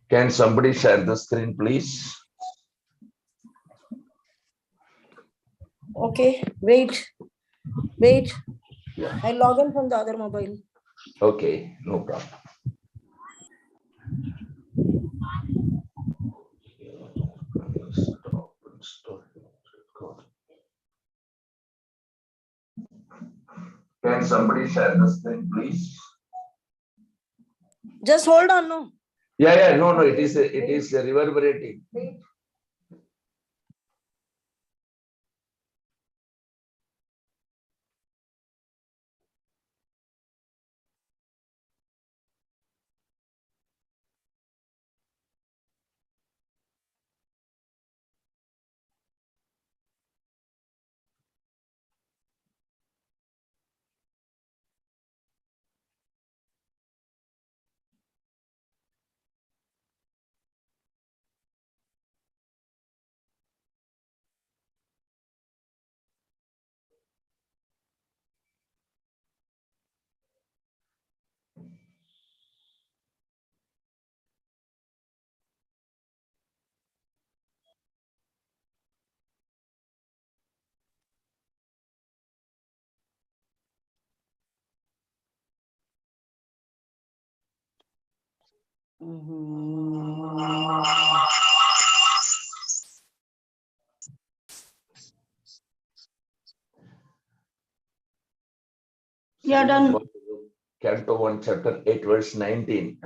Can somebody share the screen, please? Okay, wait. Yeah. I log in from the other mobile. Okay, no problem. Can somebody share the screen, please? Just hold on, no. Yeah, no, it is reverberating. Yeah, done. Canto 1, chapter 8, verse 19.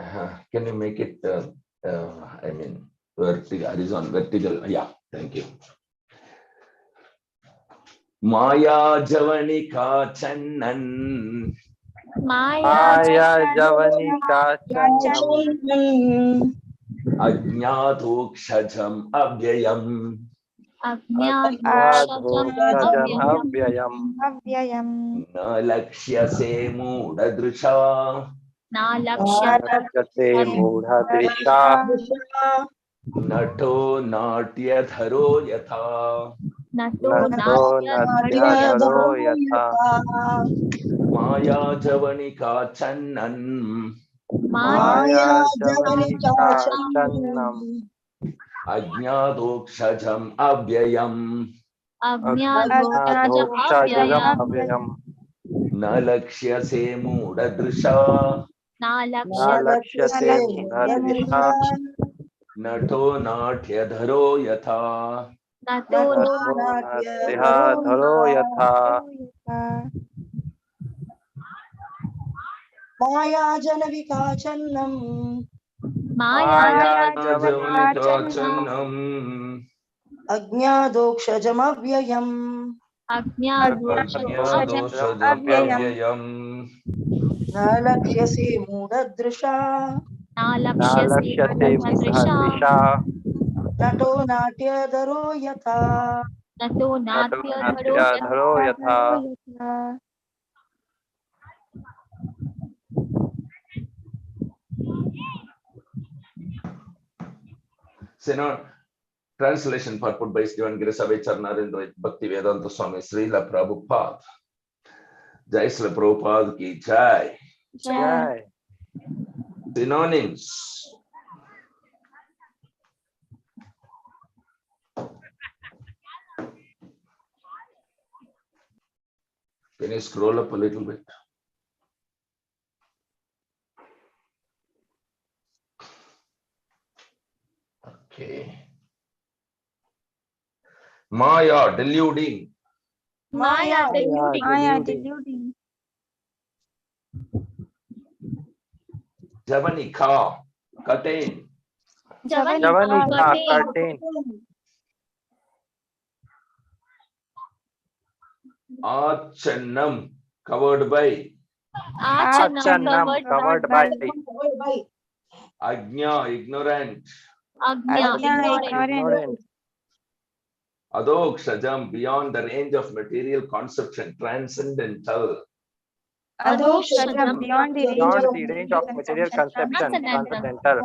Can you make it, vertical? Yeah, thank you. Maya Javanika Channan. Maya Javanika Channan. Ajñādokṣajam avyayam. Ajñādokṣajam avyayam. Na lakshyase mūಢadrishā. Nalakshyase mūಢadrishā. Nato natyadharo yatha. Nato natyadharo yatha. Maya Javanika Channan. Maya Javanika Channam. Ajñādokṣajam avyayam. Ajñādokṣajam avyayam. Na lakshyase mūఢadrishā. Nalakshyase mūఢadrishā. Nato natyadharo yatha. Nato natyadharo yatha. Maya Janavika Channam. Maya Javanika Channam. Ajñādokṣajam avyayam. Ajñādokṣajam avyayam. Nalakshyase mūಢadrishā. Nalakshyase mūఢadrishā. Nato natyadharo yatha. Nato natyadharo yatha. Synod translation purport by Srivan Girisabhay Charnarendra Bhakti Vedanta Swami Srila Prabhupada. Jai Srila Prabhupada ki Jai. Jai. Synonyms. Can you scroll up a little bit? Okay. Maya, deluding. Maya deluding. Javanika, curtain. Javanika curtain. Achannam, covered by. Achannam covered by. Ajna, ignorant. Ignorant. Adokshajam, beyond the range of material conception, transcendental. Adokshajam, beyond the range of material conception, transcendental.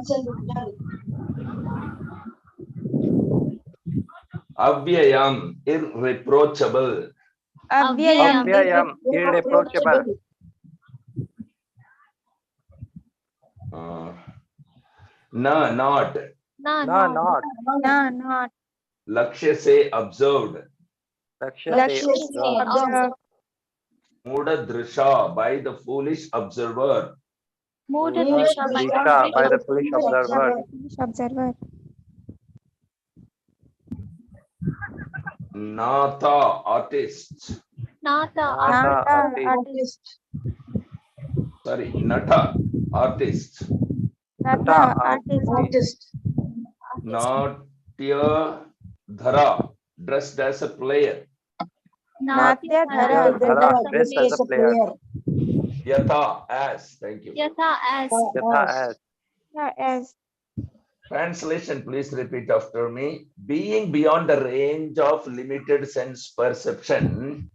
Avyayam, irreproachable. Avyayam, irreproachable. Na, not. No, not. No, not. Lakshya se observed. Lakshya Lakshya se se observed. observed. Muda drisha by the foolish observer. Disha by the foolish observer. Observer. Nata artist. Nata Nata artist. artist. Sorry, Nata artist. Nata artist. Artist. Natya Dhara dressed as a player. Natya Dhara Dhara dressed as a player. Yatha as. Thank you. Yatha as. as. Translation, please repeat after me. Being beyond the range of limited sense perception,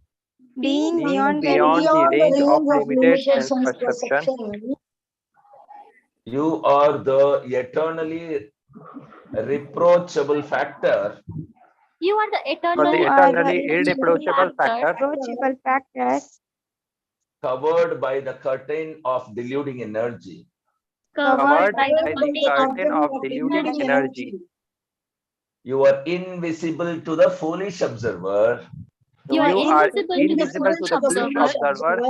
Being Being beyond the beyond the range of limited limited sense perception, you are the eternally reproachable factor you are the You are the eternally irreproachable factor approachable factor covered by the curtain of deluding energy. covered by the curtain of deluding energy. You are invisible to the foolish observer, You are invisible to the foolish observer,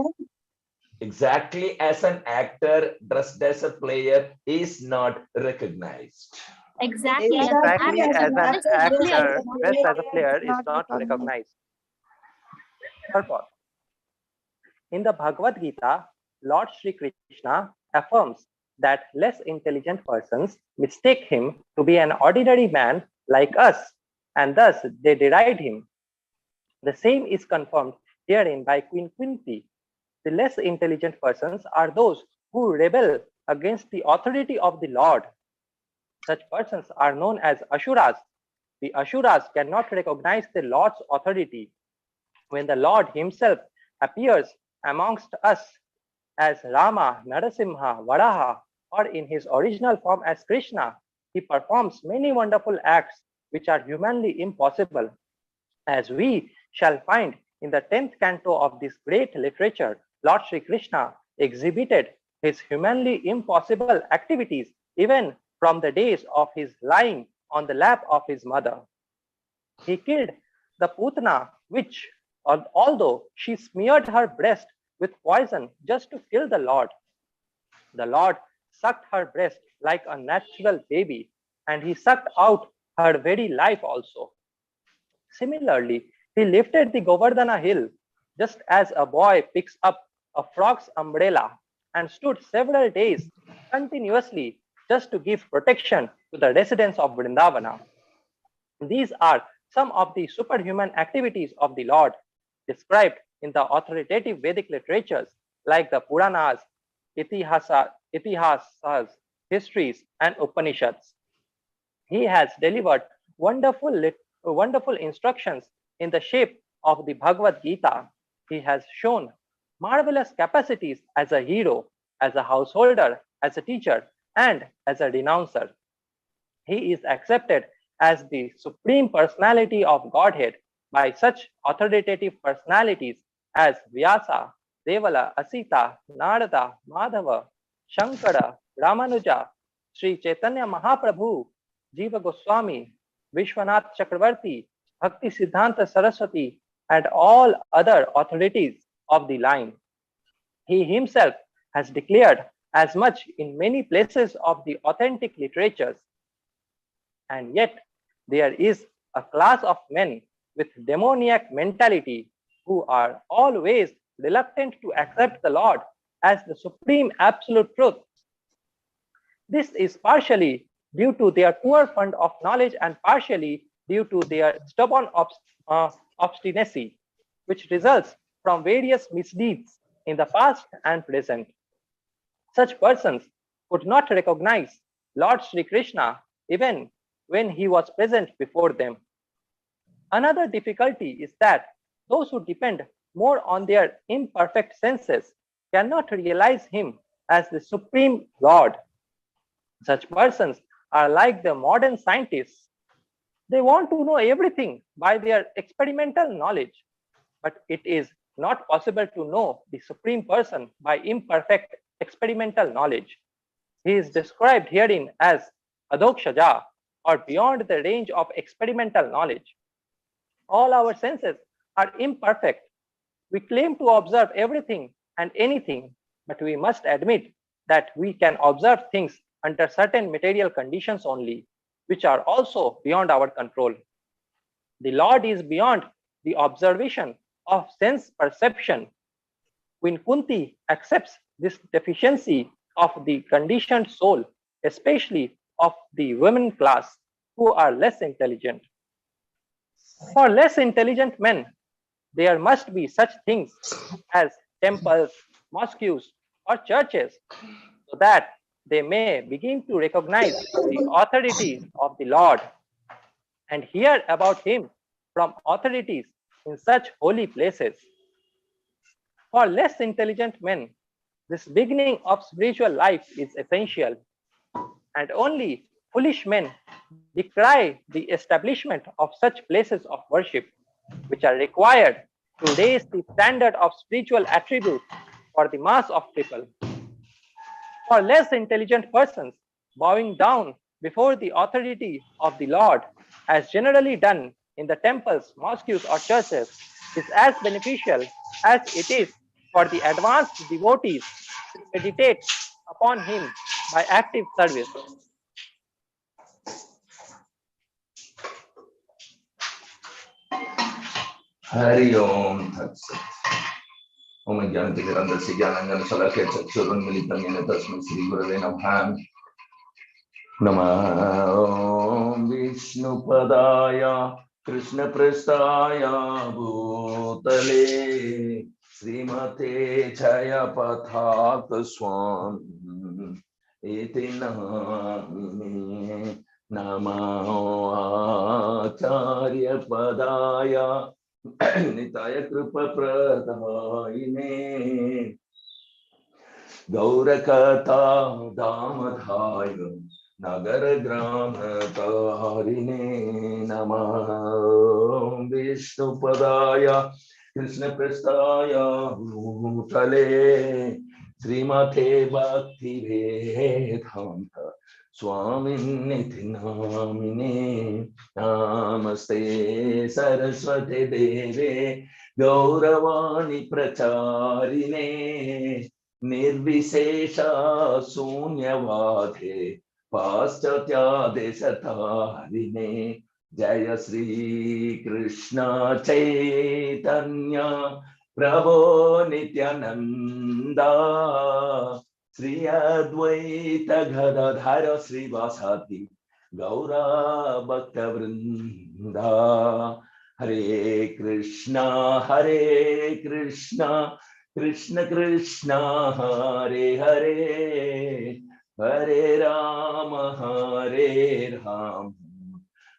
exactly as an actor dressed as a player is not recognized. exactly as an actor dressed as a player is not recognized. Purport. In the Bhagavad Gita, Lord Sri Krishna affirms that less intelligent persons mistake him to be an ordinary man like us, and thus they deride him. The same is confirmed herein by Queen Kunti. The less intelligent persons are those who rebel against the authority of the Lord. Such persons are known as Asuras. The Asuras cannot recognize the Lord's authority. When the Lord himself appears amongst us as Rama, Narasimha, Varaha, or in his original form as Krishna, he performs many wonderful acts which are humanly impossible. As we shall find in the 10th canto of this great literature, Lord Sri Krishna exhibited his humanly impossible activities even from the days of his lying on the lap of his mother. He killed the Putana witch, although she smeared her breast with poison just to kill the Lord. The Lord sucked her breast like a natural baby, and he sucked out her very life also. Similarly, he lifted the Govardhana hill just as a boy picks up a frog's umbrella and stood several days continuously just to give protection to the residents of Vrindavana. These are some of the superhuman activities of the Lord described in the authoritative Vedic literatures like the Puranas, Itihasas, histories, and Upanishads. He has delivered wonderful instructions in the shape of the Bhagavad Gita. He has shown marvelous capacities as a hero, as a householder, as a teacher, and as a denouncer. He is accepted as the supreme personality of Godhead by such authoritative personalities as Vyasa, Devala, Asita, Narada, Madhava, Shankara, Ramanuja, Sri Chaitanya Mahaprabhu, Jiva Goswami, Vishwanath Chakravarti, Bhakti Siddhanta Saraswati, and all other authorities of the line. He himself has declared as much in many places of the authentic literatures. And yet, there is a class of men with demoniac mentality who are always reluctant to accept the Lord as the supreme absolute truth. This is partially due to their poor fund of knowledge and partially due to their stubborn obstinacy, which results from various misdeeds in the past and present. Such persons could not recognize Lord Sri Krishna even when he was present before them. Another difficulty is that those who depend more on their imperfect senses cannot realize him as the supreme Lord. Such persons are like the modern scientists. They want to know everything by their experimental knowledge, but it is not possible to know the supreme person by imperfect experimental knowledge. He is described herein as adokshaja, or beyond the range of experimental knowledge. All our senses are imperfect. We claim to observe everything and anything, but we must admit that we can observe things under certain material conditions only, which are also beyond our control. The Lord is beyond the observation of sense perception. When Kunti accepts this deficiency of the conditioned soul, especially of the women class who are less intelligent. For less intelligent men, there must be such things as temples, mosques, or churches, so that they may begin to recognize the authority of the Lord and hear about him from authorities in such holy places. For less intelligent men, this beginning of spiritual life is essential, and only foolish men decry the establishment of such places of worship, which are required to raise the standard of spiritual attributes for the mass of people. For less intelligent persons, bowing down before the authority of the Lord, as generally done in the temples, mosques, or churches, is as beneficial as it is for the advanced devotees to meditate upon him by active service. Hari Om Tat Sat. Om Jnanatimirandasya Jnananjana Salakya Chakshurunmilitam Yena Tasmai Shri Gurave Namah. Namah Om Vishnu Padaya Krishna Prestaya Bhutale Srimate Jaya Pathaka Swami Iti Namine Namah Acharya Padaya Nitaya Kripa Pradayine Gaura Katha Damadhaya Nagara Grama Tarine Namah Vishnu Padaya Krishna Prestaya Bhutale Srimate Bhakti Vedanta Swami Niti Namine Namaste Saraswati Deve Gauravani Pracharine Nirvisesha Sunyavadhe Paschatya Desatarine Jaya Sri Krishna Chaitanya Prabhu Nityananda Sri Advaita Gadadhara Sri Vasati Gaura Bhakta Vrinda Hare Krishna Krishna Krishna Hare Hare Hare Rama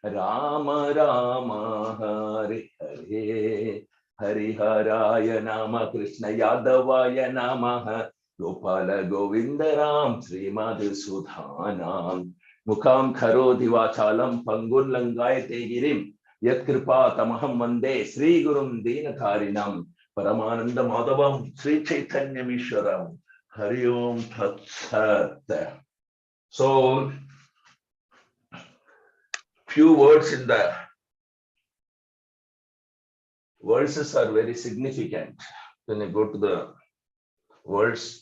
Rama Rama Hare Hare Hariharaya Nama Krishna Yadavaya Namaha Gopala Govindaram Sri Madhusudhanam Mukham Karoti Vachalam Pangun Langayate Girim Yat Kripa Tamaham Mande Sri Gurum Dinakarinam Paramananda Madhavam Sri Chaitanya Mishwaram Hari Om Tat Sat. So, few words in the verses are very significant. When you go to the words,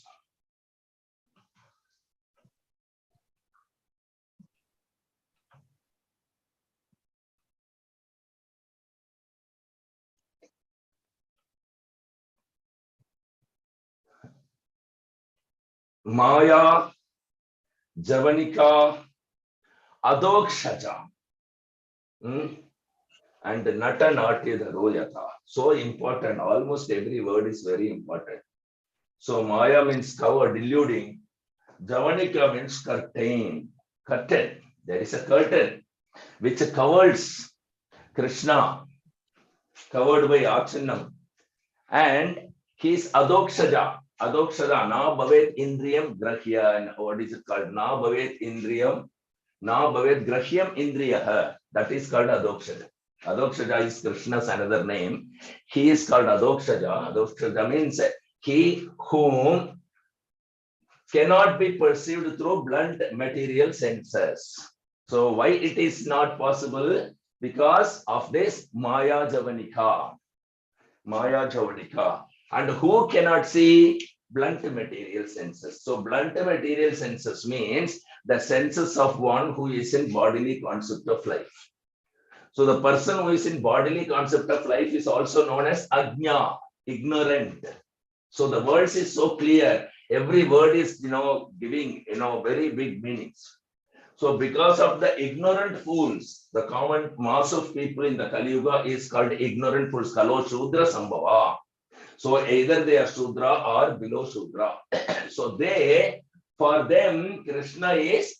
Maya, Javanika, Adokshaja, and Nata Natya Royata. So important. Almost every word is very important. So Maya means cover, deluding. Javanika means curtain. Curtain. There is a curtain which covers Krishna, covered by Achanam. And he is Adokshaja. Adokshaja, na bhavet indriyam grahya. And what is it called? Na bhavet indriyam, na bhavet grahyam indriyaha. That is called Adokshaja. Adokshaja is Krishna's another name. He is called Adokshaja. Adokshaja means he whom cannot be perceived through blunt material senses. So why it is not possible? Because of this Maya Javanika. Maya Javanika. And who cannot see? Blunt material senses. So blunt material senses means the senses of one who is in bodily concept of life. So the person who is in bodily concept of life is also known as Ajna, ignorant. So the words is so clear. Every word is, giving, very big meanings. So because of the ignorant fools, the common mass of people in the Kali Yuga is called ignorant fools, Kalo Shudra Sambhava. So either they are Shudra or below Shudra. So for them, Krishna is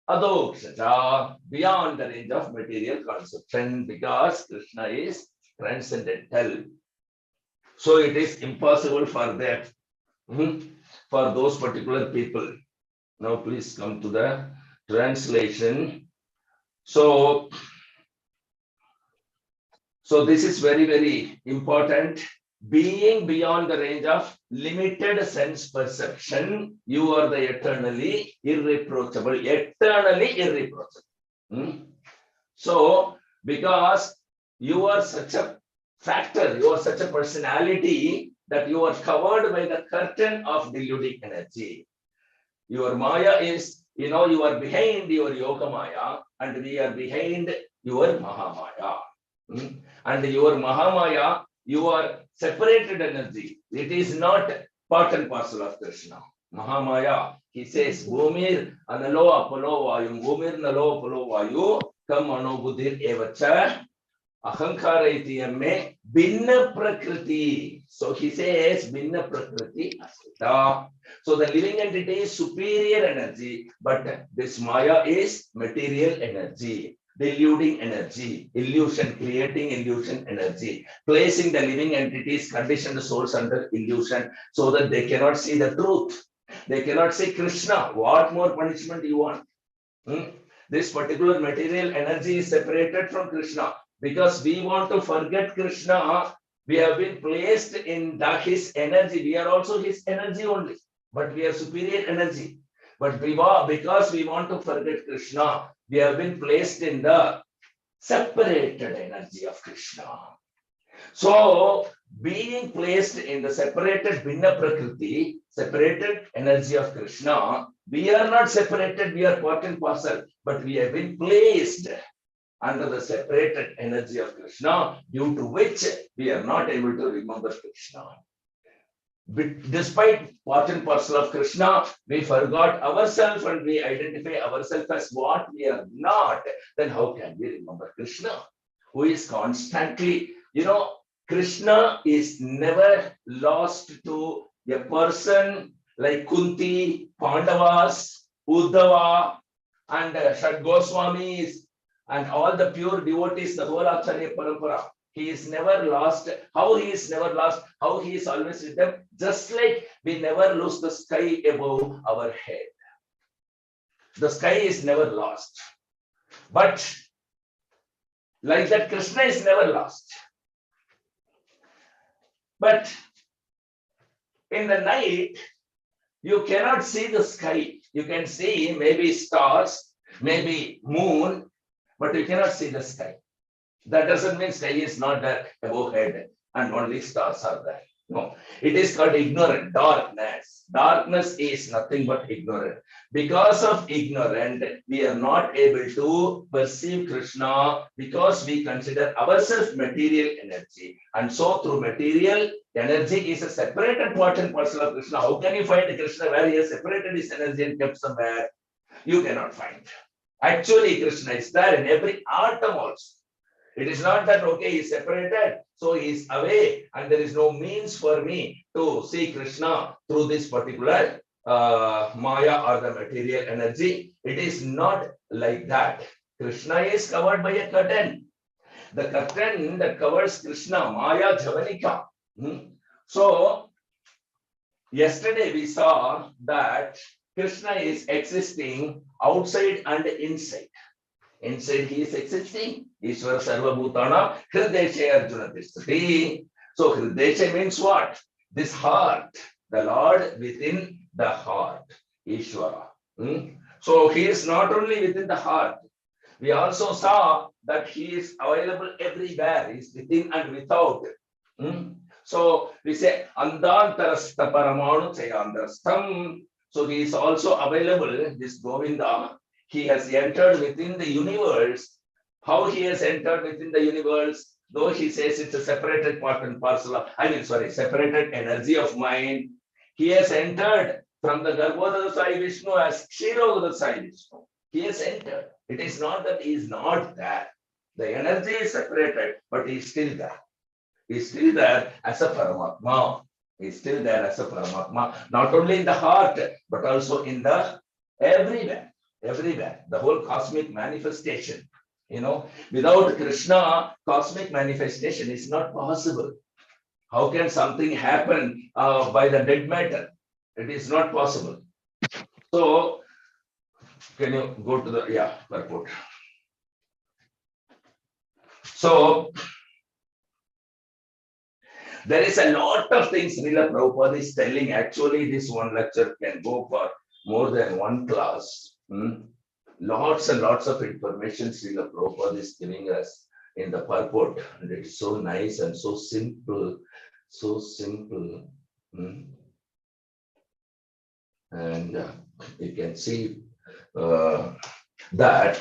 Adokshaja, beyond the range of material conception, because Krishna is transcendental. So it is impossible for them, for those particular people. Now please come to the translation. So this is very, very important. Being beyond the range of limited sense perception, you are the eternally irreproachable. Eternally irreproachable. So, because you are such a factor, you are such a personality that you are covered by the curtain of deluding energy. Your Maya is, you are behind your Yoga Maya, and we are behind your Mahamaya. And your Mahamaya, you are separated energy. It is not part and parcel of Krishna. Mahamaya, he says, Bhumir analo apalo vayu, Bhumir nalo apalo vayu, kam anobudir evacha, ahankara itiyamme, binna prakriti. So he says, binna prakriti asita. So the living entity is superior energy, but this Maya is material energy. Deluding energy, illusion, creating illusion energy, placing the living entities, conditioned souls under illusion so that they cannot see the truth. They cannot see Krishna. What more punishment you want? This particular material energy is separated from Krishna. Because we want to forget Krishna, we have been placed in his energy. We are also his energy only, but we are superior energy. But because we want to forget Krishna, we have been placed in the separated energy of Krishna. So, being placed in the separated Binna Prakriti, separated energy of Krishna, we are not separated, we are part and parcel, but we have been placed under the separated energy of Krishna, due to which we are not able to remember Krishna. Despite part and parcel of Krishna, we forgot ourselves and we identify ourselves as what we are not. Then how can we remember Krishna, who is constantly, Krishna is never lost to a person like Kunti, Pandavas, Uddhava, and Shad Goswamis, and all the pure devotees, the whole Acharya Parampara. He is never lost. How he is never lost? How he is always with them? Just like we never lose the sky above our head. The sky is never lost. But like that, Krishna is never lost. But in the night, you cannot see the sky. You can see maybe stars, maybe moon, but you cannot see the sky. That doesn't mean sky is not there above head and only stars are there. No, it is called ignorant, darkness. Darkness is nothing but ignorant. Because of ignorant, we are not able to perceive Krishna because we consider ourselves material energy. And so through material energy is a separated part and parcel of Krishna. How can you find Krishna where he has separated his energy and kept somewhere? You cannot find. Actually, Krishna is there in every atom also. It is not that, okay, he is separated, so he is away, and there is no means for me to see Krishna through this particular Maya or the material energy. It is not like that. Krishna is covered by a curtain. The curtain that covers Krishna, Maya Javanika. So, yesterday we saw that Krishna is existing outside and inside. Inside he is existing. Ishvara Sarva Bhutana, Hrideshe Arjuna Tishtati. So Hrideshe means what? This heart, the Lord within the heart, Ishvara. So he is not only within the heart, We also saw that he is available everywhere. He is within and without. So we say Andantarastha Paramanu Chayandrastham. So he is also available, this Govinda. He has entered within the universe. How he has entered within the universe, though he says it's a separated part and parcel of, separated energy of mind. He has entered from the Garbhodaya Sai Vishnu as Kshirodaya Sai Vishnu. He has entered. It is not that he is not there. The energy is separated, but he is still there. He is still there as a Paramatma. He is still there as a Paramatma, not only in the heart, but also in the everywhere, everywhere. The whole cosmic manifestation. Without Krishna, cosmic manifestation is not possible. How can something happen by the dead matter? It is not possible. So, can you go to the purport? So, there is a lot of things Srila Prabhupada is telling. Actually, this one lecture can go for more than one class. Lots and lots of information Srila Prabhupada is giving us in the purport. And it's so nice and so simple. So simple. And you can see that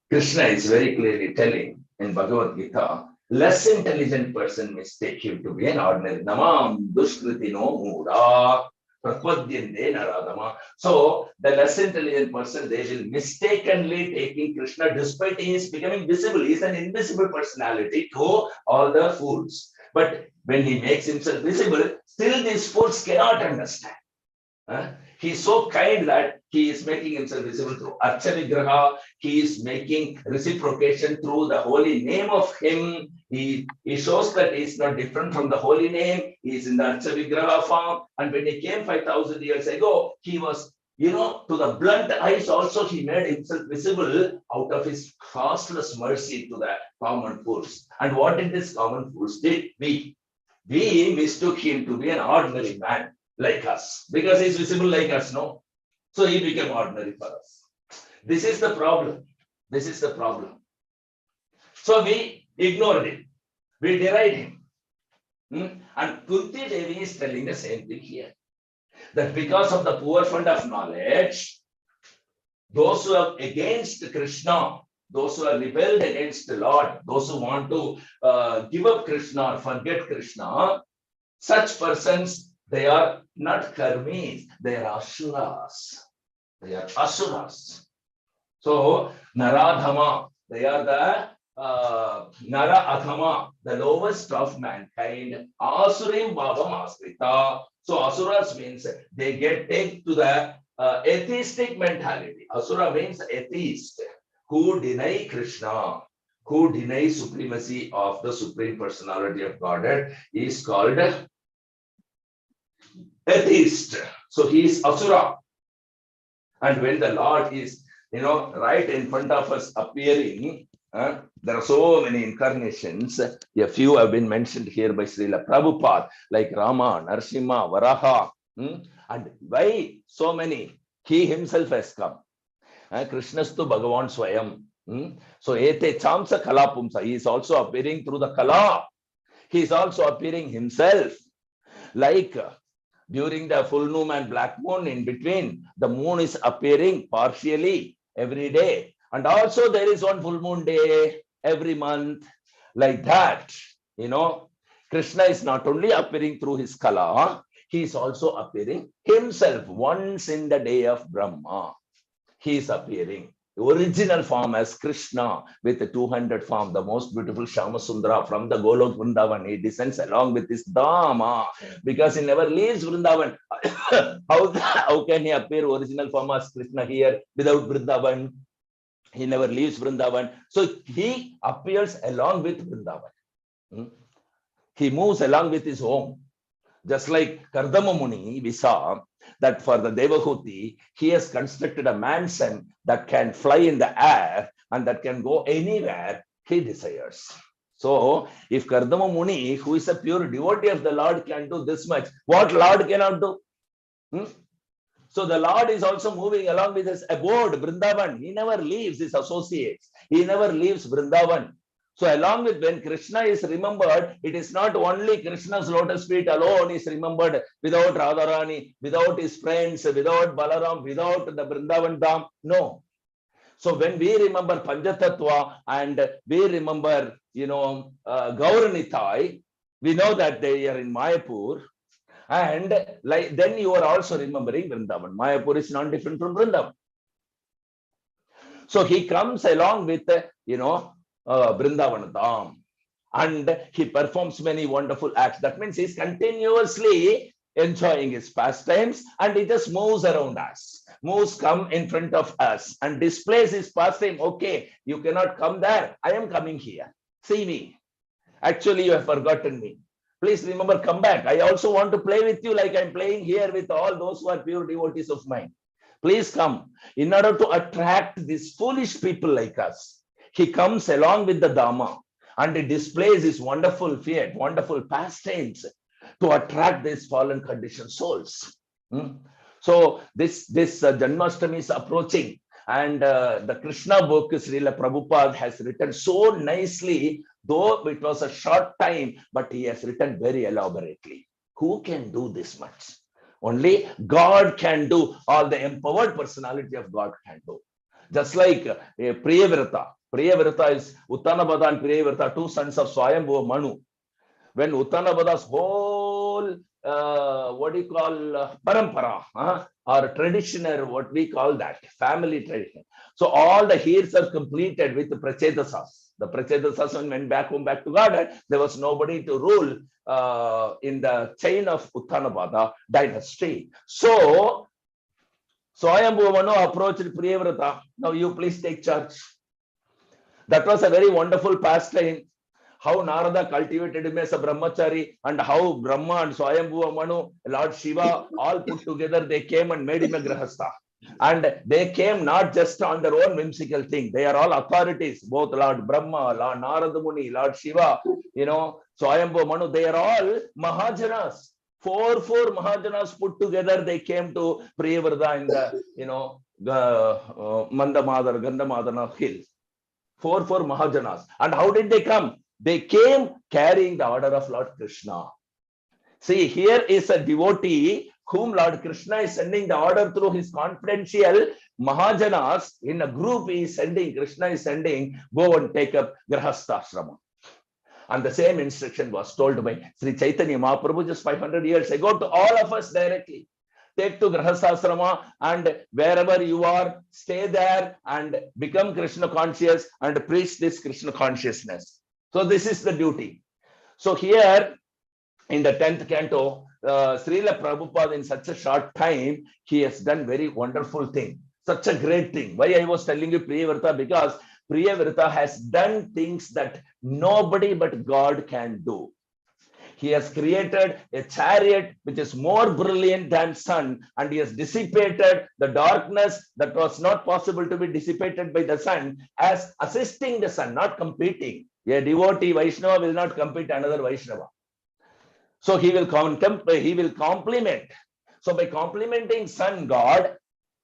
Krishna is very clearly telling in Bhagavad Gita, less intelligent person mistake him to be an ordinary. Namam dushkritino muda prapadyante naradama. So the less intelligent person, they will mistakenly taking Krishna despite he is becoming visible. He is an invisible personality to all the fools. But when he makes himself visible, still these fools cannot understand. He is so kind that he is making himself visible through Archa Vigraha. He is making reciprocation through the holy name of him. He shows that he is not different from the holy name. He is in the Archa Vigraha form. And when he came 5,000 years ago, he was, to the blunt eyes also, he made himself visible out of his costless mercy to the common fools. And what did this common fools did? We mistook him to be an ordinary man like us, because he's visible like us, no? So he became ordinary for us. This is the problem. This is the problem. So we ignored him. We deride him. And Kunti Devi is telling the same thing here. That because of the poor fund of knowledge, those who are against Krishna, those who are rebelled against the Lord, those who want to give up Krishna or forget Krishna, such persons, they are not karmis, they are asuras. They are asuras. So, Naradhama, they are the Nara Adhama, the lowest of mankind. Asurim Bhavam Asrita. So, asuras means they take to the atheistic mentality. Asura means atheist, who deny Krishna, who deny supremacy of the Supreme Personality of Godhead, is called atheist. So he is Asura. And when the Lord is, right in front of us appearing, there are so many incarnations. A few have been mentioned here by Srila Prabhupada, like Rama, Narsimha, Varaha. And why so many? He himself has come. Krishnastu Bhagavan Swayam. So Ete Chamsa Kalapumsa. He is also appearing through the Kala. He is also appearing himself. Like during the full moon and black moon, in between, the moon is appearing partially every day. And also there is one full moon day every month. Like that, Krishna is not only appearing through his Kala, he is also appearing himself once in the day of Brahma. He is appearing. The original form as Krishna with the 200 form, the most beautiful Shyamasundara from the Golok Vrindavan. He descends along with his Dhamma because he never leaves Vrindavan. How can he appear original form as Krishna here without Vrindavan? He never leaves Vrindavan. So he appears along with Vrindavan. He moves along with his home. Just like Kardama Muni, we saw that for the Devahuti, he has constructed a mansion that can fly in the air and that can go anywhere he desires. So, if Kardama Muni, who is a pure devotee of the Lord, can do this much, what Lord cannot do? So the Lord is also moving along with his abode, Vrindavan. He never leaves his associates. He never leaves Vrindavan. So along with when Krishna is remembered, it is not only Krishna's lotus feet alone is remembered without Radharani, without his friends, without Balaram, without the Vrindavan Dham. No. So when we remember Panchatattva and we remember, Gaura Nitai, we know that they are in Mayapur. And like then you are also remembering Vrindavan. Mayapur is not different from Vrindavan. So he comes along with, Vrindavan Dham, and he performs many wonderful acts. That means he's continuously enjoying his pastimes, and he just moves around us, come in front of us and displays his pastime. Okay, you cannot come there. I am coming here. See me. Actually, you have forgotten me. Please remember, come back. I also want to play with you like I'm playing here with all those who are pure devotees of mine. Please come. In order to attract these foolish people like us, he comes along with the Dhamma and he displays his wonderful fiat, wonderful pastimes to attract these fallen conditioned souls. So this Janmashtami is approaching, and the Krishna book, Srila Prabhupada has written so nicely, though it was a short time, but he has written very elaborately. Who can do this much? Only God can do. All the empowered personality of God can do. Just like Priyavrata. Priyavrata is Uttanabhada and Priyavrata, two sons of Swayambhuva Manu. When Uttanabhada's whole, parampara, or tradition, or what we call that, family tradition. So all the heirs are completed with the Prachedasas. The Prachedasas went back to God. There was nobody to rule in the chain of Uttanabhada dynasty. So Swayambhuva Manu approached Priyavrata. Now you please take charge. That was a very wonderful pastime. How Narada cultivated him as a brahmachari, and how Brahma and Swayambhuva Manu, Lord Shiva, all put together, they came and made him a grahastha. And they came not just on their own whimsical thing. They are all authorities, both Lord Brahma, Lord Narada Muni, Lord Shiva, Swayambhuva Manu, they are all Mahajanas. Four Mahajanas put together, they came to Priyavrata in the, Mandamadar, Gandhamadana hills. Four Mahajanas. And how did they come? They came carrying the order of Lord Krishna. See, here is a devotee whom Lord Krishna is sending the order through his confidential Mahajanas. In a group, Krishna is sending, go and take up Grahastha. And the same instruction was told by Sri Chaitanya Mahaprabhu just 500 years ago to all of us directly. Take to Grahasthasrama, and wherever you are, stay there and become Krishna conscious and preach this Krishna consciousness. So this is the duty. So here in the 10th canto, Srila Prabhupada, in such a short time, he has done very wonderful thing. Such a great thing. Why I was telling you Priyavrata? Because Priyavrata has done things that nobody but God can do. He has created a chariot which is more brilliant than sun, and he has dissipated the darkness that was not possible to be dissipated by the sun, as assisting the sun, not competing. A devotee Vaishnava will not compete another Vaishnava. So he will complement. So by complementing sun god,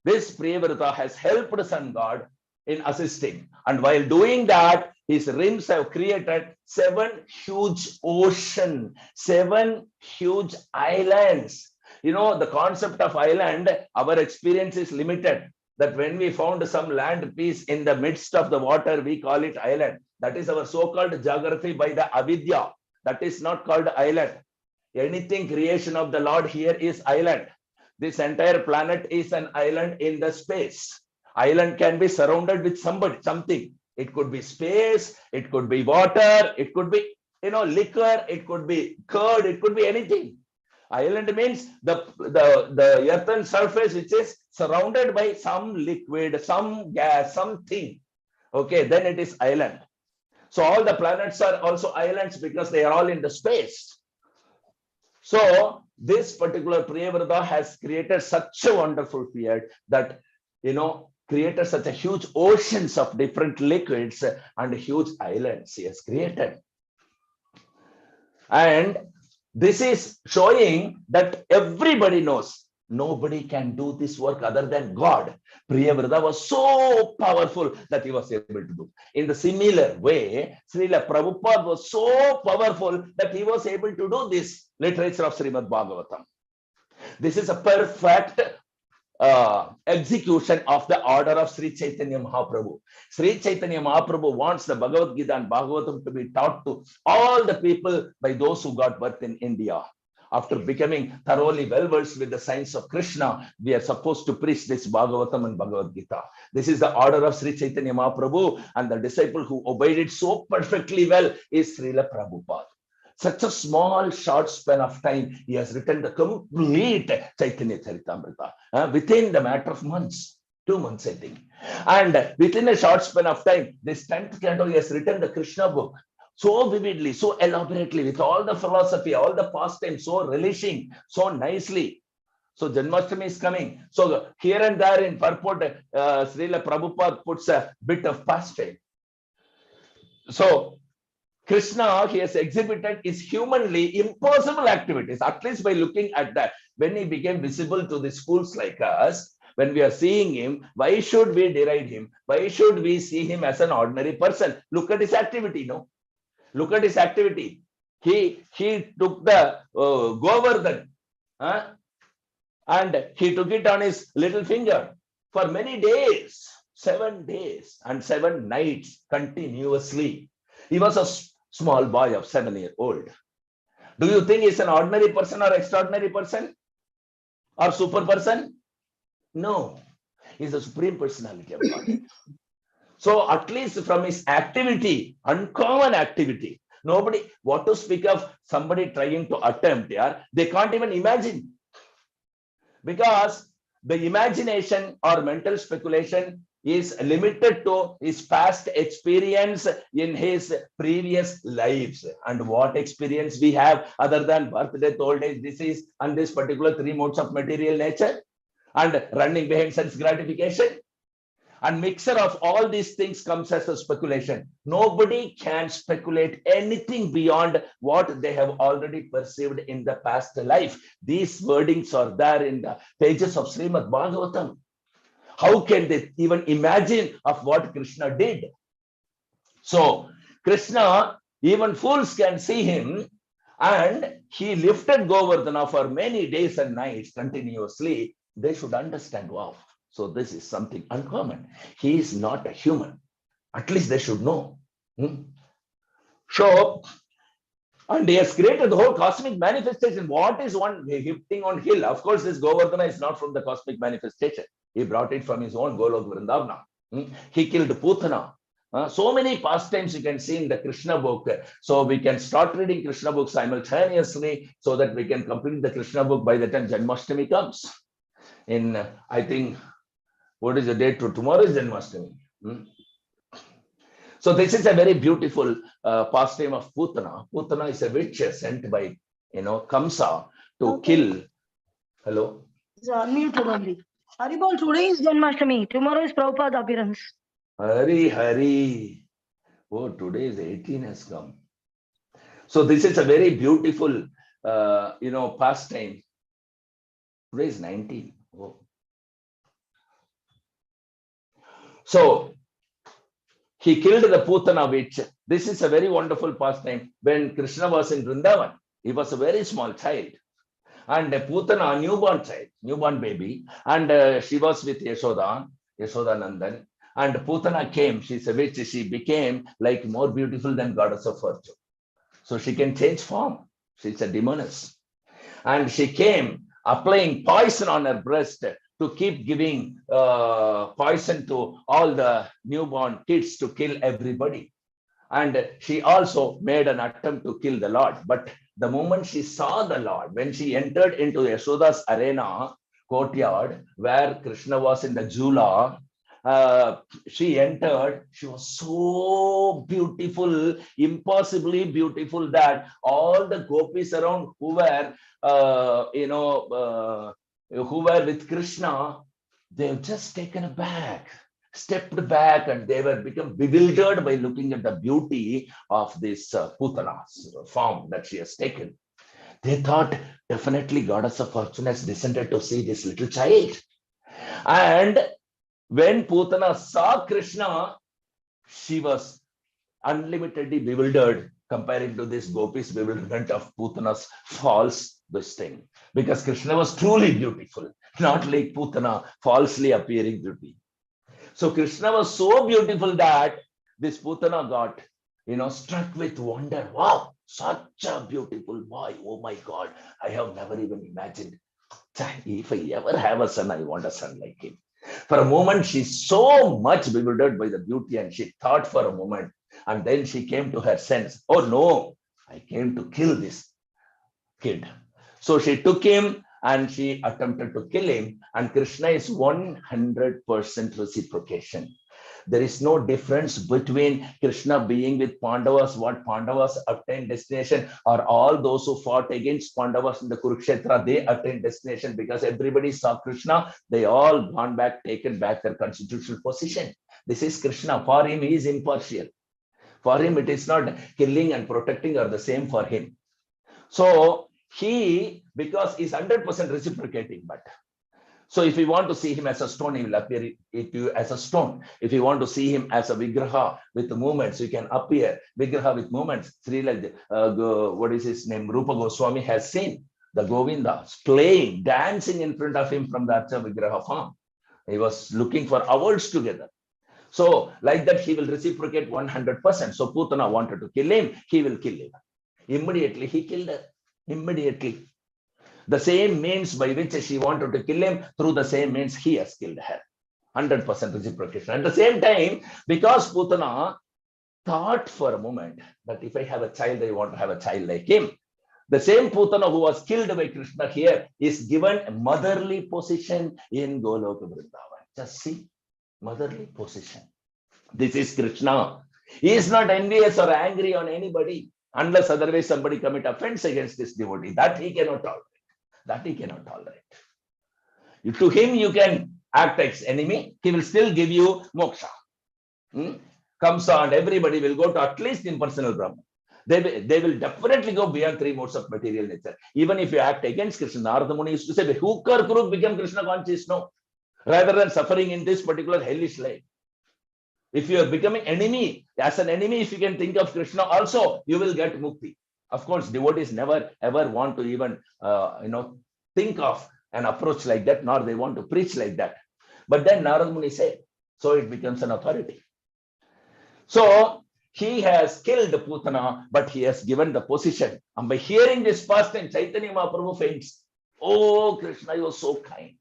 this Priyavrata has helped sun god in assisting. And while doing that, his rims have created 7 huge oceans, 7 huge islands. The concept of island, our experience is limited. That when we found some land piece in the midst of the water, we call it island. That is our so-called geography by the avidya. That is not called island. Anything creation of the Lord here is island. This entire planet is an island in the space. Island can be surrounded with something. It could be space, it could be water, it could be, liquor, it could be curd, it could be anything. Island means the earthen surface which is surrounded by some liquid, some gas, something. Okay, then it is island. So all the planets are also islands because they are all in the space. So this particular Priyavrata has created such a wonderful fiat that, created such a huge oceans of different liquids and huge islands he has created. And this is showing that everybody knows Nobody can do this work other than God. Priyavrata was so powerful that he was able to do. In the similar way, Srila Prabhupada was so powerful that he was able to do this literature of Srimad Bhagavatam. This is a perfect execution of the order of Sri Chaitanya Mahaprabhu. Sri Chaitanya Mahaprabhu wants the Bhagavad Gita and Bhagavatam to be taught to all the people by those who got birth in India. After becoming thoroughly well versed with the science of Krishna, we are supposed to preach this Bhagavatam and Bhagavad Gita. This is the order of Sri Chaitanya Mahaprabhu, and the disciple who obeyed it so perfectly well is Srila Prabhupada. Such a small, short span of time, he has written the complete Chaitanya Charitamrita within the matter of months, 2 months, I think. And within a short span of time, this 10th canto, he has written the Krishna book so vividly, so elaborately, with all the philosophy, all the pastime, so relishing, so nicely. So Janmashtami is coming. So here and there in purport, Srila Prabhupada puts a bit of pastime. So Krishna, he has exhibited his humanly impossible activities, at least by looking at that. When he became visible to the schools like us, when we are seeing him, why should we deride him? Why should we see him as an ordinary person? Look at his activity, no? Look at his activity. He took the Govardhan and he took it on his little finger for many days, 7 days and 7 nights continuously. He was a small boy of 7-year-old. Do you think he's an ordinary person or extraordinary person or super person? No, he's a supreme personality of God. So at least from his activity, uncommon activity, nobody, what to speak of somebody trying to attempt here, they can't even imagine. Because the imagination or mental speculation is limited to his past experience in his previous lives. And what experience we have other than birth, death, old age, disease, and this particular 3 modes of material nature, and running behind sense gratification? And mixture of all these things comes as a speculation. Nobody can speculate anything beyond what they have already perceived in the past life. These wordings are there in the pages of Srimad Bhagavatam. How can they even imagine of what Krishna did? So Krishna, even fools can see him, and he lifted Govardhana for many days and nights continuously. They should understand, wow, so this is something uncommon. He is not a human. At least they should know. So, and he has created the whole cosmic manifestation. What is one lifting on hill? Of course, this Govardhana is not from the cosmic manifestation. He brought it from his own Golok Vrindavana. He killed Putana. So many pastimes you can see in the Krishna book. So we can start reading Krishna book simultaneously so that we can complete the Krishna book by the time Janmashtami comes. In, I think, what is the date? Tomorrow is Janmashtami. So this is a very beautiful pastime of Putana. Putana is a witch sent by, Kamsa to kill. Hello? It's unmuted only. Haribol, today is Janmashtami. Tomorrow is Prabhupada appearance. Hari. Oh, today is 18 has come. So this is a very beautiful, pastime. Today is 19. Oh. So he killed the Putana witch. This is a very wonderful pastime. When Krishna was in Vrindavan, he was a very small child. And Putana, newborn child, newborn baby. And she was with Yashoda Nandan. And Putana came, she's a witch, she became like more beautiful than goddess of fortune. So she can change form. She's a demoness. And she came applying poison on her breast to keep giving poison to all the newborn kids to kill everybody. And she also made an attempt to kill the Lord. But the moment she saw the Lord, when she entered into Yashoda's arena, courtyard, where Krishna was in the Jula, she entered. She was so beautiful, impossibly beautiful, that all the gopis around who were with Krishna, they've just taken aback, stepped back, and they were become bewildered by looking at the beauty of this Putana's form that she has taken. They thought definitely goddess of fortune has descended to see this little child. And when Putana saw Krishna, she was unlimitedly bewildered comparing to this Gopi's bewilderment of Putana's false this thing. Because Krishna was truly beautiful, not like Putana falsely appearing beauty. So Krishna was so beautiful that this Putana got, struck with wonder. Wow, such a beautiful boy. Oh my God, I have never even imagined. If I ever have a son, I want a son like him. For a moment, she's so much bewildered by the beauty, and she thought for a moment, and then she came to her sense. Oh no, I came to kill this kid. So she took him and she attempted to kill him. And Krishna is 100% reciprocation. There is no difference between Krishna being with Pandavas, what Pandavas attained destination, or all those who fought against Pandavas in the Kurukshetra, they attained destination because everybody saw Krishna. They all gone back, taken back their constitutional position. This is Krishna. For him, he is impartial. For him, it is not killing and protecting are the same for him. So he, because he's 100% reciprocating, but so if you want to see him as a stone, he will appear to you as a stone. If you want to see him as a vigraha with the movements, you can appear vigraha with movements. What is his name? Rupa Goswami has seen the Govinda playing, dancing in front of him from the Archa Vigraha form. He was looking for hours together. So like that, he will reciprocate 100%. So Putana wanted to kill him, he will kill him. Immediately, he killed her. Immediately. The same means by which she wanted to kill him, through the same means he has killed her. 100% reciprocation. At the same time, because Putana thought for a moment that if I have a child, I want to have a child like him. The same Putana who was killed by Krishna here is given a motherly position in Goloka Vrindavan. Just see, motherly position. This is Krishna. He is not envious or angry on anybody, unless otherwise somebody commit offense against this devotee. That he cannot tolerate. That he cannot tolerate. To him, you can act as enemy. He will still give you moksha. Comes on, everybody will go to at least impersonal Brahma. They will definitely go beyond 3 modes of material nature. Even if you act against Krishna, Narada Muni used to say, Hooker Kuruk become Krishna conscious, no. Rather than suffering in this particular hellish life. If you are becoming enemy, as an enemy, if you can think of Krishna also, you will get mukti. Of course, devotees never ever want to even think of an approach like that, nor they want to preach like that. But then Narada Muni said, so it becomes an authority. So he has killed Putana, but he has given the position. And by hearing this first time, Chaitanya Mahaprabhu faints. Oh, Krishna, you are so kind.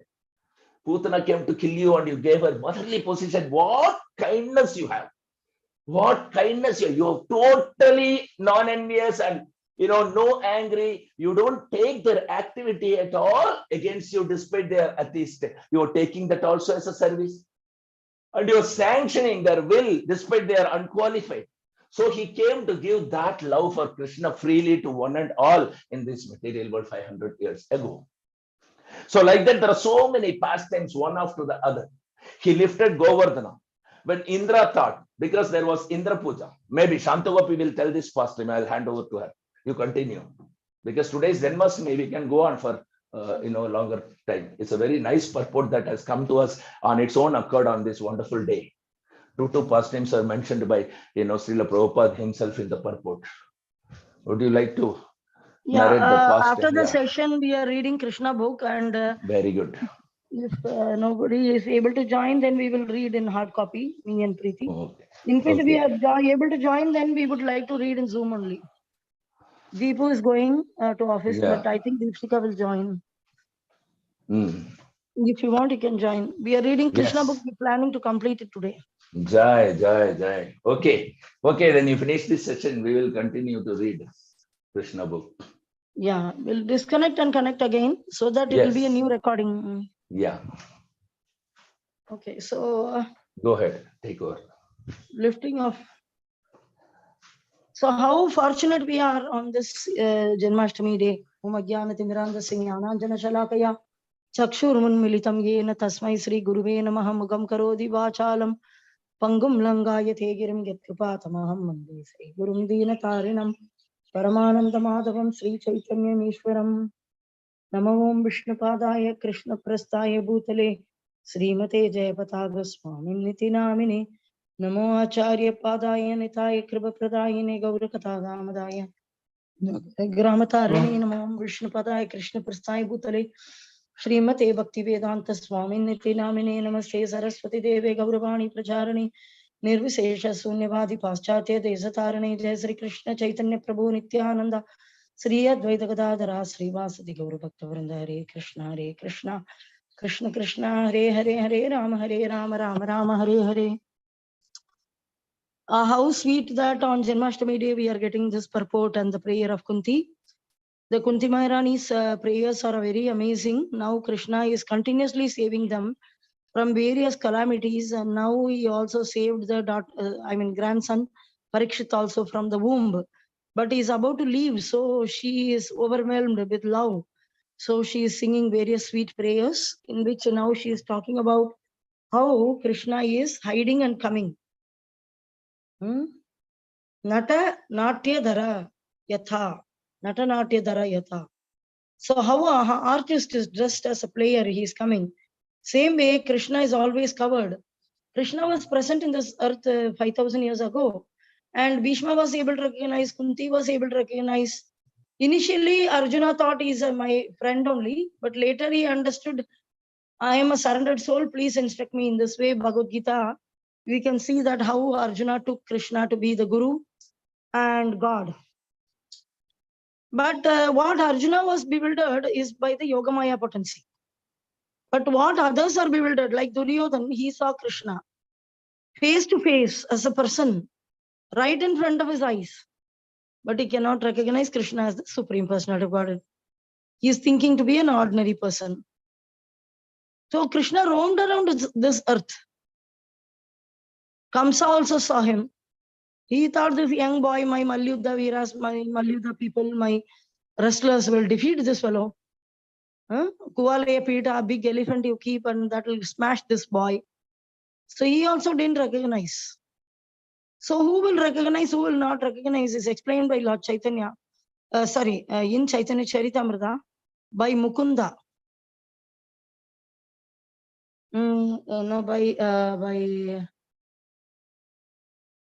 Putana came to kill you and you gave her motherly position. What kindness you have. What kindness you have. You are totally non-envious and no angry. You don't take their activity at all against you despite their atheist. You are taking that also as a service. And you are sanctioning their will despite they are unqualified. So he came to give that love for Krishna freely to one and all in this material world 500 years ago. So like that, there are so many pastimes, one after the other. He lifted Govardhana. When Indra thought, because there was Indra Puja, maybe Shantha Gopi will tell this pastime, I'll hand over to her. You continue. Because today's Janmashtami, we can go on for longer time. It's a very nice purport that has come to us on its own accord on this wonderful day. Two pastimes are mentioned by Srila Prabhupada himself in the purport. Would you like to narrate the pastime? After the session, we are reading Krishna book, and very good. If nobody is able to join, then we will read in hard copy, me and Preeti. Okay. In case we are able to join, then we would like to read in Zoom only. Deepu is going to office, but I think Deepshika will join. If you want, you can join. We are reading Krishna book. We're planning to complete it today. Jai. Okay, then you finish this session. We will continue to read Krishna book. Yeah, we'll disconnect and connect again so that it will be a new recording. Yeah. Okay, so go ahead, take over. Lifting of. So how fortunate we are on this Janmashtami day. Umajnana Timiranda Singyana Jana Shalakaya Chakshurmun Militam Yena Tasmai Sri Guruve Namaha Mugam Karodi Vachalam Pangum Langaya Tegirim Getkapatamaham Mandi Sri Gurum Dina Tarinam Paramananda Madhavam Sri Chaitanya Ishwaram. Namo Om Vishnupadaya Krishna Prasthaya Bhutale Srimate Jayapataga Swami Niti Namine. Namo Acharya Padaya Nitaya Kripa Pradayane Gaura Katagamadaya Gramatarani Namo Vishnupadaya Krishna Prasthaya Bhutale Srimate Bhakti Vedanta Swami Niti Namine. Namaste Saraswati Deve Gauravani Pracharani Nirvishesha Sunyavadi Paschatya Desatarani. Jai Sri Krishna Chaitanya Prabhu Nityananda Sri Advaita Gadadhara Sri Vasati Gaura Bhakta Vrinda. Hare Krishna Krishna Krishna Hare Hare Hare Rama Rama Rama Hare Hare. How sweet that on Janmashtami day we are getting this purport and the prayer of Kunti. The Kunti Maharani's prayers are very amazing. Now Krishna is continuously saving them from various calamities, and now he also saved the grandson Parikshit also from the womb. But he is about to leave, so she is overwhelmed with love. So she is singing various sweet prayers, in which now she is talking about how Krishna is hiding and coming. Nata Natya Dhara Yatha. Nata Natya Dhara Yatha. So how an artist is dressed as a player, he is coming. Same way, Krishna is always covered. Krishna was present in this earth 5,000 years ago. And Bhishma was able to recognize, Kunti was able to recognize. Initially, Arjuna thought he is my friend only. But later he understood, I am a surrendered soul. Please instruct me in this way. Bhagavad Gita, we can see that how Arjuna took Krishna to be the Guru and God. But what Arjuna was bewildered is by the Yogamaya potency. But what others are bewildered, like Duryodhan, he saw Krishna face to face as a person, right in front of his eyes. But he cannot recognize Krishna as the Supreme Personality of Godhead. He is thinking to be an ordinary person. So Krishna roamed around this earth. Kamsa also saw him. He thought this young boy, my Malyuddha Veeras, my Malyuddha people, my wrestlers will defeat this fellow. Kuvalaya Pita, a big elephant you keep, and that will smash this boy. So he also didn't recognize. So who will recognize, who will not recognize is explained by Lord Chaitanya. In Chaitanya Charitamrita by Mukunda.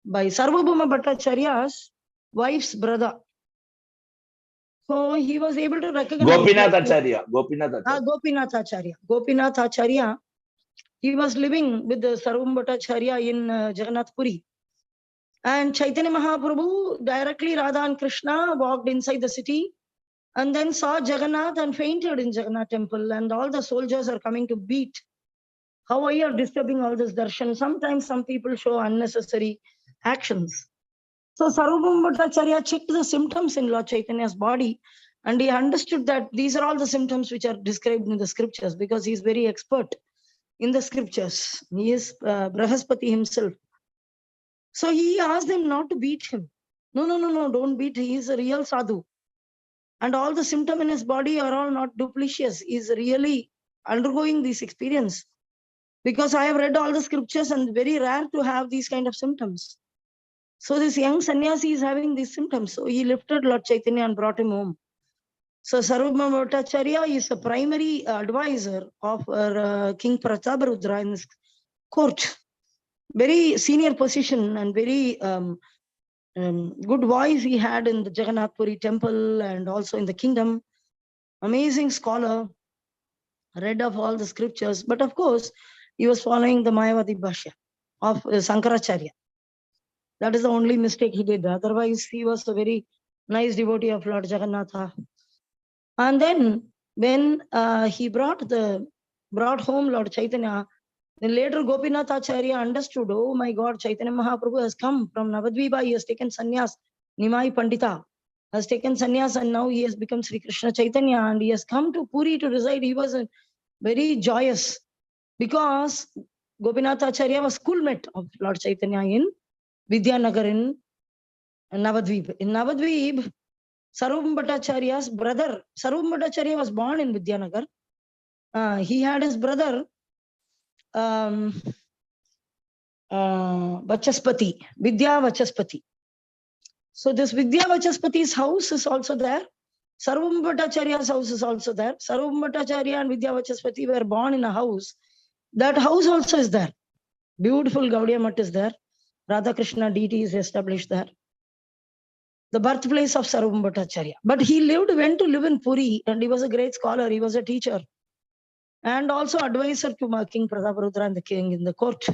By Sarvabhauma Bhattacharya's wife's brother. So he was able to recognize Gopinath Acharya. Gopinath Acharya. Gopinath Acharya. He was living with the Sarvabhauma Bhattacharya in Jagannath Puri. And Chaitanya Mahaprabhu, directly Radha and Krishna walked inside the city and then saw Jagannath and fainted in Jagannath temple, and all the soldiers are coming to beat. How are you disturbing all this darshan? Sometimes some people show unnecessary actions. So Sarvabhauma Bhattacharya checked the symptoms in Lord Chaitanya's body, and he understood that these are all the symptoms which are described in the scriptures, because he is very expert in the scriptures. He is Brahaspati himself. So he asked them not to beat him. No, don't beat. He is a real sadhu. And all the symptoms in his body are all not duplicious. He is really undergoing this experience. Because I have read all the scriptures, and very rare to have these kind of symptoms. So this young sannyasi is having these symptoms. So he lifted Lord Chaitanya and brought him home. So Sarvabhauma Bhattacharya is the primary advisor of King Prataparudra in this court. Very senior position and very good voice he had in the Jagannath Puri temple and also in the kingdom. Amazing scholar, read of all the scriptures. But of course, he was following the Mayavadi Bhashya of Sankaracharya. That is the only mistake he did. Otherwise, he was a very nice devotee of Lord Jagannatha. And then when he brought home Lord Chaitanya, then later Gopinath Acharya understood, oh my God, Chaitanya Mahaprabhu has come from Navadvipa. He has taken sannyas. Nimai Pandita has taken sannyas, and now he has become Sri Krishna Chaitanya, and he has come to Puri to reside. He was very joyous because Gopinath Acharya was schoolmate of Lord Chaitanya in Vidyanagar in Navadvip. In Navadvip, Sarvabhauma Bhattacharya's brother, Sarvabhauma Bhattacharya was born in Vidyanagar. He had his brother Vachaspati, Vidya Vachaspati. So this Vidya Vachaspati's house is also there. Sarvam Bhattacharya's house is also there. Sarvam Bhattacharya and Vidya Vachaspati were born in a house. That house also is there. Beautiful Gaudiya Math is there. Radha Krishna deity is established there. The birthplace of Sarvam Bhattacharya. But he went to live in Puri, and he was a great scholar. He was a teacher and also advisor to King Prataparudra and the king in the court.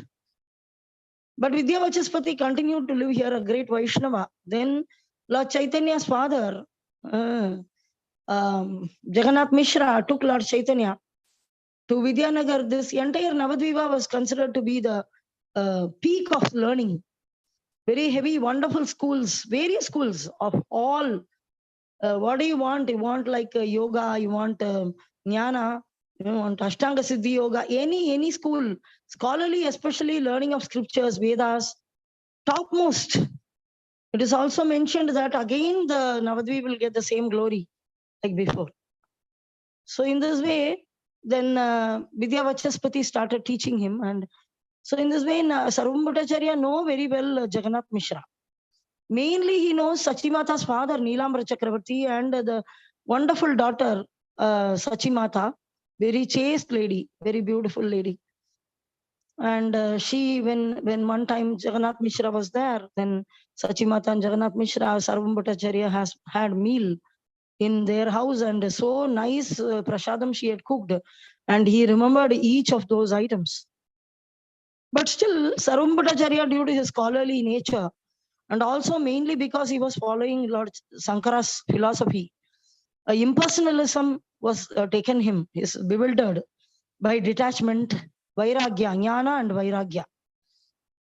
But Vidya Vachaspati continued to live here, a great Vaishnava. Then Lord Chaitanya's father, Jagannath Mishra, took Lord Chaitanya to Vidyanagar. This entire Navadvipa was considered to be the peak of learning. Very heavy, wonderful schools, various schools of all. What do you want? You want like yoga, you want jnana, you want Ashtanga Siddhi Yoga, any school, scholarly, especially learning of scriptures, Vedas, topmost. It is also mentioned that again the Navadvipa will get the same glory like before. So in this way, then Vidya Vachaspati started teaching him, and so in this way, Sarvam Bhattacharya know very well Jagannath Mishra. Mainly he knows Sachimata's father, Neelambara Chakravarti, and the wonderful daughter, Sachimata, very chaste lady, very beautiful lady. And she, when one time Jagannath Mishra was there, then Sachimata and Jagannath Mishra, Sarvam Bhattacharya has had meal in their house, and so nice prasadam she had cooked, and he remembered each of those items. But still, Sarvam Bhattacharya, due to his scholarly nature, and also mainly because he was following Lord Sankara's philosophy, impersonalism was taken him. He is bewildered by detachment, vairagya, jnana and vairagya.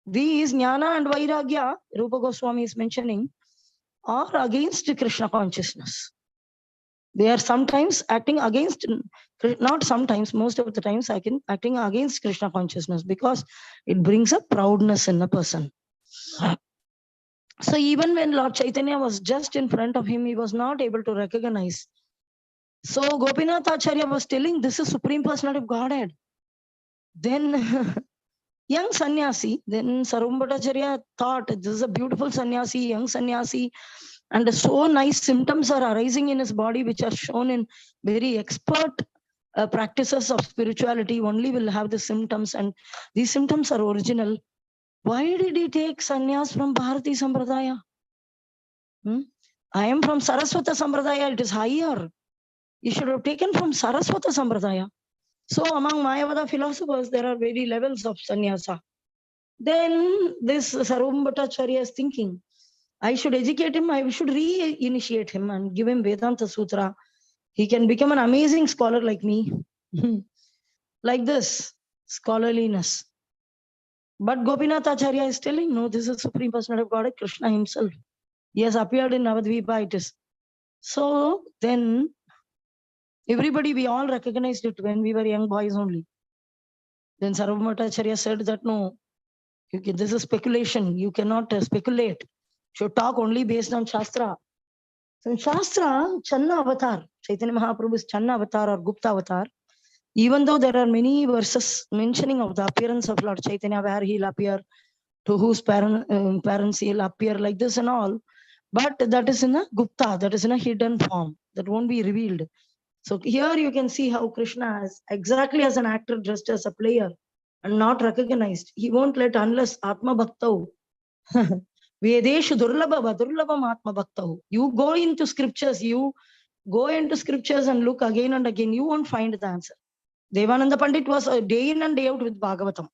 These jnana and vairagya, Rupa Goswami is mentioning, are against Krishna consciousness. They are sometimes acting against, not sometimes, most of the times acting against Krishna consciousness, because it brings a proudness in a person. So even when Lord Chaitanya was just in front of him, he was not able to recognize. So Gopinath Acharya was telling, this is Supreme Personality of Godhead. Then young sannyasi, then Sarvam Bhattacharya thought, this is a beautiful sannyasi, young sannyasi, and so nice symptoms are arising in his body, which are shown in very expert practices of spirituality, only will have the symptoms, and these symptoms are original. Why did he take sannyas from Bharati Sampradaya? I am from Saraswata Sampradaya, it is higher. You should have taken from Saraswata Sampradaya. So among Mayavada philosophers, there are very levels of sannyasa. Then this Sarvam Bhattacharya is thinking, I should educate him, I should re-initiate him and give him Vedanta Sutra. He can become an amazing scholar like me. Like this, scholarliness. But Gopinath Acharya is telling, no, this is Supreme Personality of Godhead, Krishna himself. He has appeared in Navadvipa, it is. So then, everybody, we all recognized it when we were young boys only. Then Sarvam Bhattacharya said that, no, this is speculation. You cannot speculate. You should talk only based on Shastra. So in Shastra, Channa Avatar, Chaitanya Mahaprabhu's Channa Avatar or Gupta Avatar, even though there are many verses mentioning of the appearance of Lord Chaitanya, where he'll appear, to whose parents he'll appear, like this and all, but that is in a Gupta, that is in a hidden form, that won't be revealed. So here you can see how Krishna is exactly as an actor dressed as a player and not recognized. He won't let unless Atma Bhaktau. Vedeshu durlabham Atma Bhaktau. You go into scriptures, and look again and again, you won't find the answer. Devananda Pandit was day in and day out with Bhagavatam.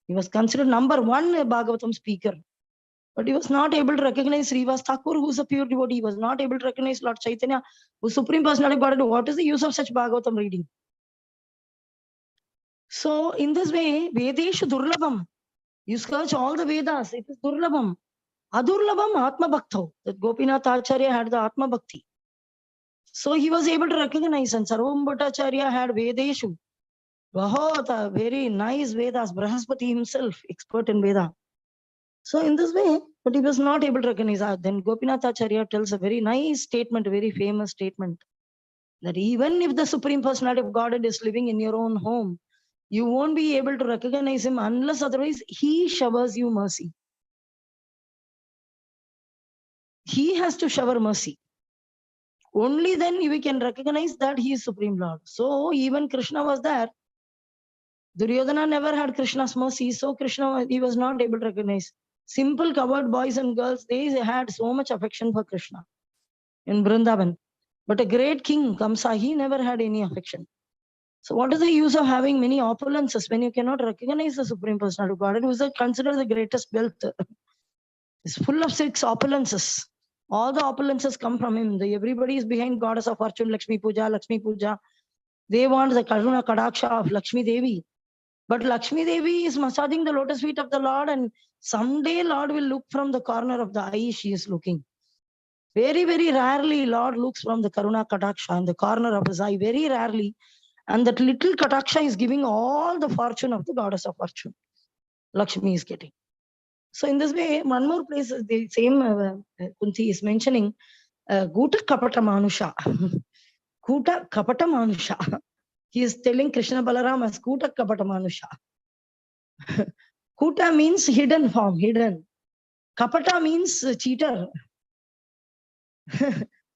He was considered number one Bhagavatam speaker. But he was not able to recognize Srivas Thakur, who's a pure devotee. He was not able to recognize Lord Chaitanya, who's Supreme Personality of Godhead. What is the use of such Bhagavatam reading? So in this way, Vedeshu Durlabham. You search all the Vedas, it is Durlabham. Adurlabham Atma Bhaktau. That Gopinath Acharya had the Atma Bhakti. So he was able to recognize, and Sarvam Bhattacharya had Vedeshu. Vahota, very nice Vedas. Brahaspati himself, expert in Veda. So in this way, but he was not able to recognize that. Then Gopinath Acharya tells a very nice statement, a very famous statement, that even if the Supreme Personality of Godhead is living in your own home, you won't be able to recognize him unless otherwise he showers you mercy. he has to shower mercy. Only then we can recognize that he is Supreme Lord. So even Krishna was there. Duryodhana never had Krishna's mercy, so Krishna, he was not able to recognize. Simple cowherd boys and girls, they had so much affection for Krishna in Vrindavan. But a great king, Kamsa, he never had any affection. So what is the use of having many opulences when you cannot recognize the Supreme Personality of God? It was considered the greatest wealth. It's full of 6 opulences. All the opulences come from him. Everybody is behind goddess of fortune, Lakshmi Puja, Lakshmi Puja. They want the Karuna Kadaksha of Lakshmi Devi. But Lakshmi Devi is massaging the lotus feet of the Lord, and someday Lord will look from the corner of the eye she is looking. Very, very rarely Lord looks from the Karuna Kadaksha in the corner of his eye, very rarely. And that little Kadaksha is giving all the fortune of the goddess of fortune. Lakshmi is getting. So in this way, one more place, the same Kunti is mentioning, Guta Kapata Manusha. Kuta Kapata Manusha. He is telling Krishna Balaram as Kuta Kapata Manusha. Kuta means hidden form, hidden. Kapata means cheater.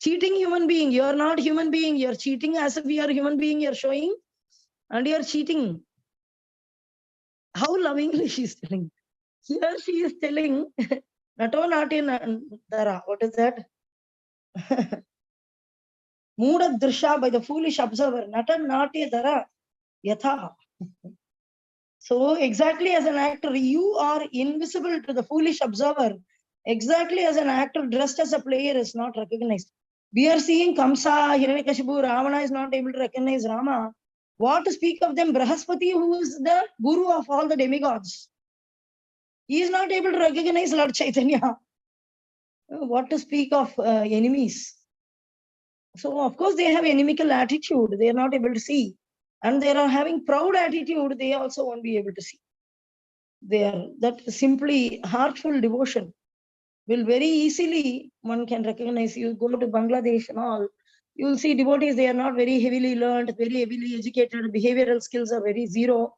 Cheating human being. You are not human being. You are cheating as if you are human being. You are showing and you are cheating. How lovingly she is telling. Here she is telling, Nato Nati Dara. What is that? Mooda Drisha by the foolish observer. Nata Nati Dara Yatha. So exactly as an actor, you are invisible to the foolish observer. Exactly as an actor dressed as a player is not recognized. We are seeing Kamsa, Hiranyakashipu, Ravana is not able to recognize Rama. What to speak of them? Brahaspati, who is the guru of all the demigods. He is not able to recognize Lord Chaitanya. What to speak of enemies? So of course they have inimical attitude. They are not able to see. And they are having proud attitude. They also won't be able to see. That simply heartful devotion will very easily, one can recognize. You go to Bangladesh and all, you will see devotees, they are not very heavily learned, very heavily educated, behavioral skills are very zero,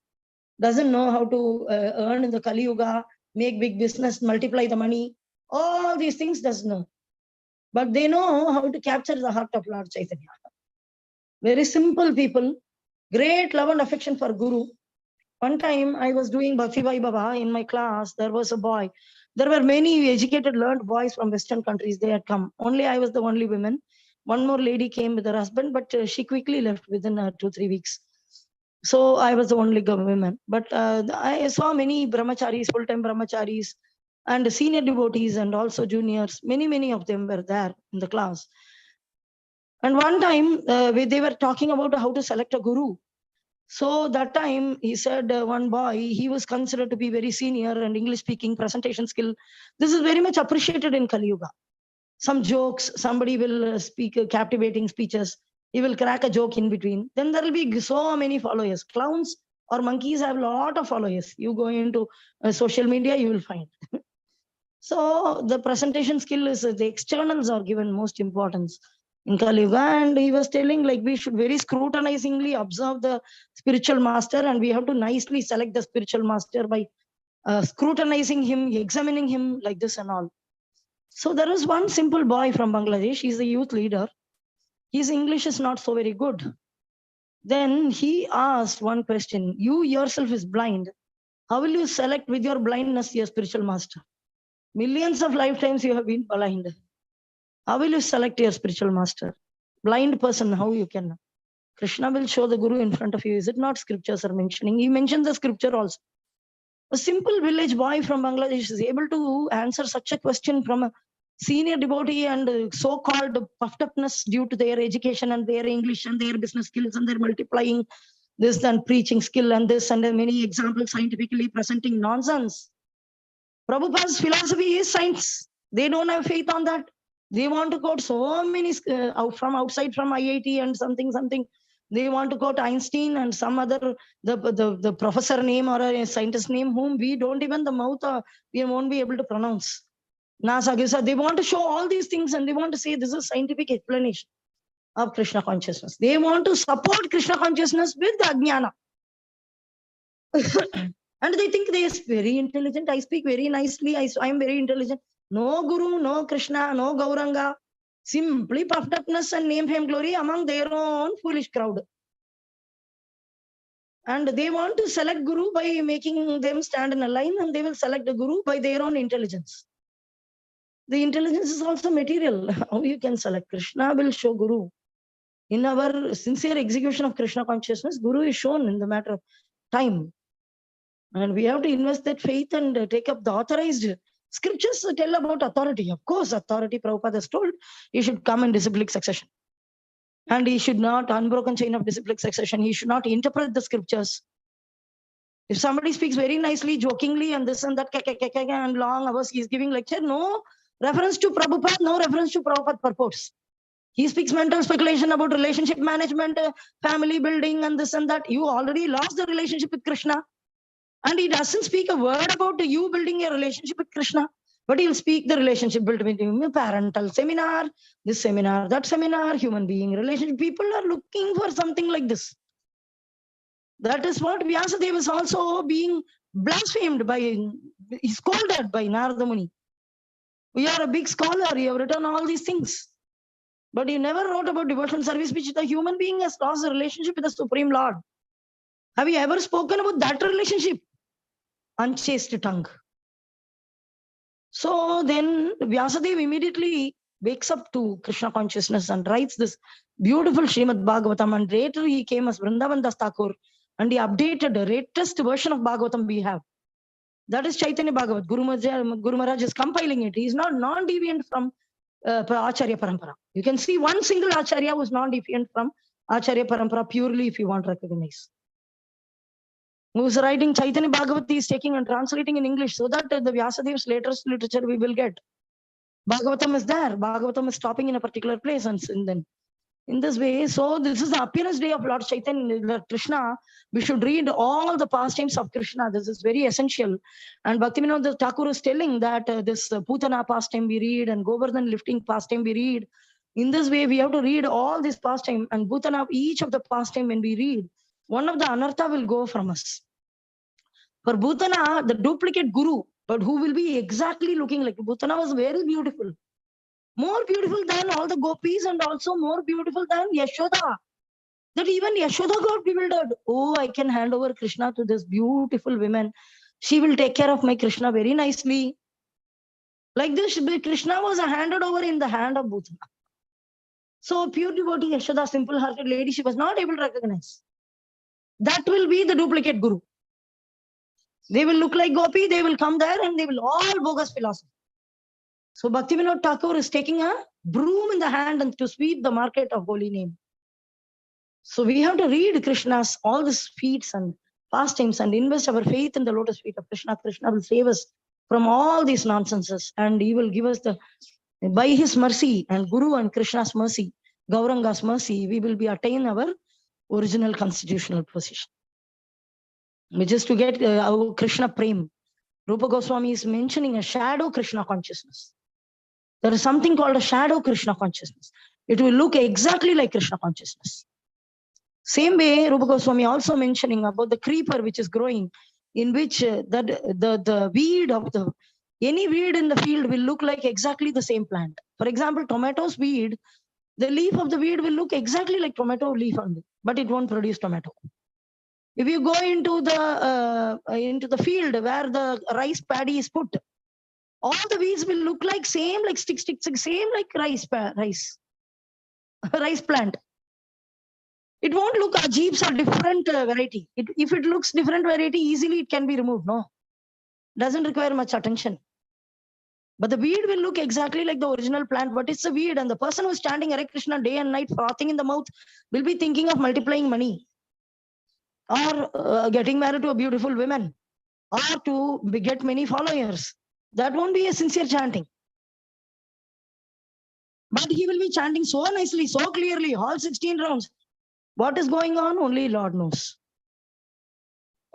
doesn't know how to earn in the Kali Yuga, make big business, multiply the money, all these things doesn't know. But they know how to capture the heart of Lord Chaitanya. Very simple people, great love and affection for Guru. One time I was doing Bhakti Vaibhava in my class. There was a boy. There were many educated, learned boys from Western countries. They had come. Only I was the only woman. One more lady came with her husband, but she quickly left within 2-3 weeks. So I was the only woman. But I saw many brahmacharis, full-time brahmacharis, and senior devotees, and also juniors. Many of them were there in the class. And one time they were talking about how to select a guru. So that time he said one boy, he was considered to be very senior and English speaking, presentation skill. This is very much appreciated in Kali Yuga. Some jokes, somebody will speak captivating speeches. He will crack a joke in between. Then there will be so many followers. Clowns or monkeys have a lot of followers. You go into social media, you will find. So the presentation skill is the externals are given most importance in Kali Yuga, and he was telling like we should very scrutinizingly observe the spiritual master, and we have to nicely select the spiritual master by scrutinizing him, examining him like this and all. So there was one simple boy from Bangladesh. He's a youth leader. His English is not so very good. Then he asked one question: you yourself is blind. How will you select with your blindness your spiritual master? Millions of lifetimes you have been blind. How will you select your spiritual master? Blind person, how you can? Krishna will show the Guru in front of you. Is it not scriptures are mentioning? He mentions the scripture also. A simple village boy from Bangladesh is able to answer such a question from a senior devotee, and so-called puffed upness due to their education and their English and their business skills and their multiplying this and preaching skill and this and many examples scientifically presenting nonsense. Prabhupada's philosophy is science. They don't have faith on that. They want to quote so many from outside, from IIT and something. They want to quote Einstein and some other the professor name or a scientist name whom we don't even the mouth we won't be able to pronounce. NASA, Gisa, they want to show all these things and they want to say this is scientific explanation of Krishna consciousness. They want to support Krishna consciousness with the Ajnana. And they think they are very intelligent. I speak very nicely. I am very intelligent. No Guru, no Krishna, no Gauranga. Simply puffed upness and name, fame, glory among their own foolish crowd. And they want to select Guru by making them stand in a line, and they will select the Guru by their own intelligence. The intelligence is also material. How you can select? Krishna will show Guru. In our sincere execution of Krishna consciousness, Guru is shown in the matter of time. And we have to invest that faith and take up the authorized scriptures tell about authority. Of course, authority, Prabhupada has told, he should come in disciplic succession. And he should not, unbroken chain of disciplic succession, he should not interpret the scriptures. If somebody speaks very nicely, jokingly, and this and that, and long hours, he is giving lecture, no reference to Prabhupada, no reference to Prabhupada purports. He speaks mental speculation about relationship management, family building, and this and that. You already lost the relationship with Krishna. And he doesn't speak a word about you building a relationship with Krishna, but he'll speak the relationship built between parental seminar, this seminar, that seminar, human being relationship. People are looking for something like this. That is what Vyasadeva is also being blasphemed by, scolded by Narada Muni. We are a big scholar, you have written all these things. But you never wrote about devotional service, which the human being has lost a relationship with the Supreme Lord. Have you ever spoken about that relationship? Unchaste tongue. So then Vyasadeva immediately wakes up to Krishna consciousness and writes this beautiful Srimad Bhagavatam. And later he came as Vrindavan Das Thakur and he updated the latest version of Bhagavatam we have. That is Chaitanya Bhagavat. Guru Maharaj is compiling it. He is not non-deviant from Acharya Parampara. You can see one single Acharya was non-deviant from Acharya Parampara purely if you want to recognize. Who's writing Chaitanya Bhagavat is taking and translating in English so that the Vyasadev's latest literature we will get. Bhagavatam is there. Bhagavatam is stopping in a particular place and then in this way. So this is the appearance day of Lord Chaitanya, Krishna. We should read all the pastimes of Krishna. This is very essential. And Bhaktivinoda Thakur is telling that this Putana pastime we read and Govardhan lifting pastime we read. In this way, we have to read all this pastime and Putana, each of the pastime when we read, one of the anartha will go from us. For Bhutana, the duplicate guru, but who will be exactly looking like Bhutana was very beautiful. More beautiful than all the gopis and also more beautiful than Yashoda. That even Yashoda got bewildered. Oh, I can hand over Krishna to this beautiful woman. She will take care of my Krishna very nicely. Like this, Krishna was handed over in the hand of Bhutana. So pure devotee Yashoda, simple-hearted lady, she was not able to recognize. That will be the duplicate guru. They will look like Gopi, they will come there and they will all bogus philosophy. So Bhaktivinoda Thakur is taking a broom in the hand and to sweep the market of holy name. So we have to read Krishna's all these feats and pastimes and invest our faith in the lotus feet of Krishna. Krishna will save us from all these nonsenses and he will give us by his mercy and Guru and Krishna's mercy, Gauranga's mercy, we will be attain our original constitutional position. Which is to get our Krishna Prem. Rupa Goswami is mentioning a shadow Krishna consciousness. There is something called a shadow Krishna consciousness. It will look exactly like Krishna consciousness. Same way, Rupa Goswami also mentioning about the creeper which is growing, in which the weed of any weed in the field will look like exactly the same plant. For example, tomatoes weed, the leaf of the weed will look exactly like tomato leaf only, but it won't produce tomato. If you go into the field where the rice paddy is put, all the weeds will look like same, like stick, same like rice plant. It won't look ajibs or different variety. If it looks different variety, easily it can be removed. No, doesn't require much attention. But the weed will look exactly like the original plant, but it's a weed. And the person who's standing Hare Krishna day and night, frothing in the mouth, will be thinking of multiplying money or getting married to a beautiful woman or to get many followers. That won't be a sincere chanting. But he will be chanting so nicely, so clearly, all 16 rounds. What is going on? Only Lord knows.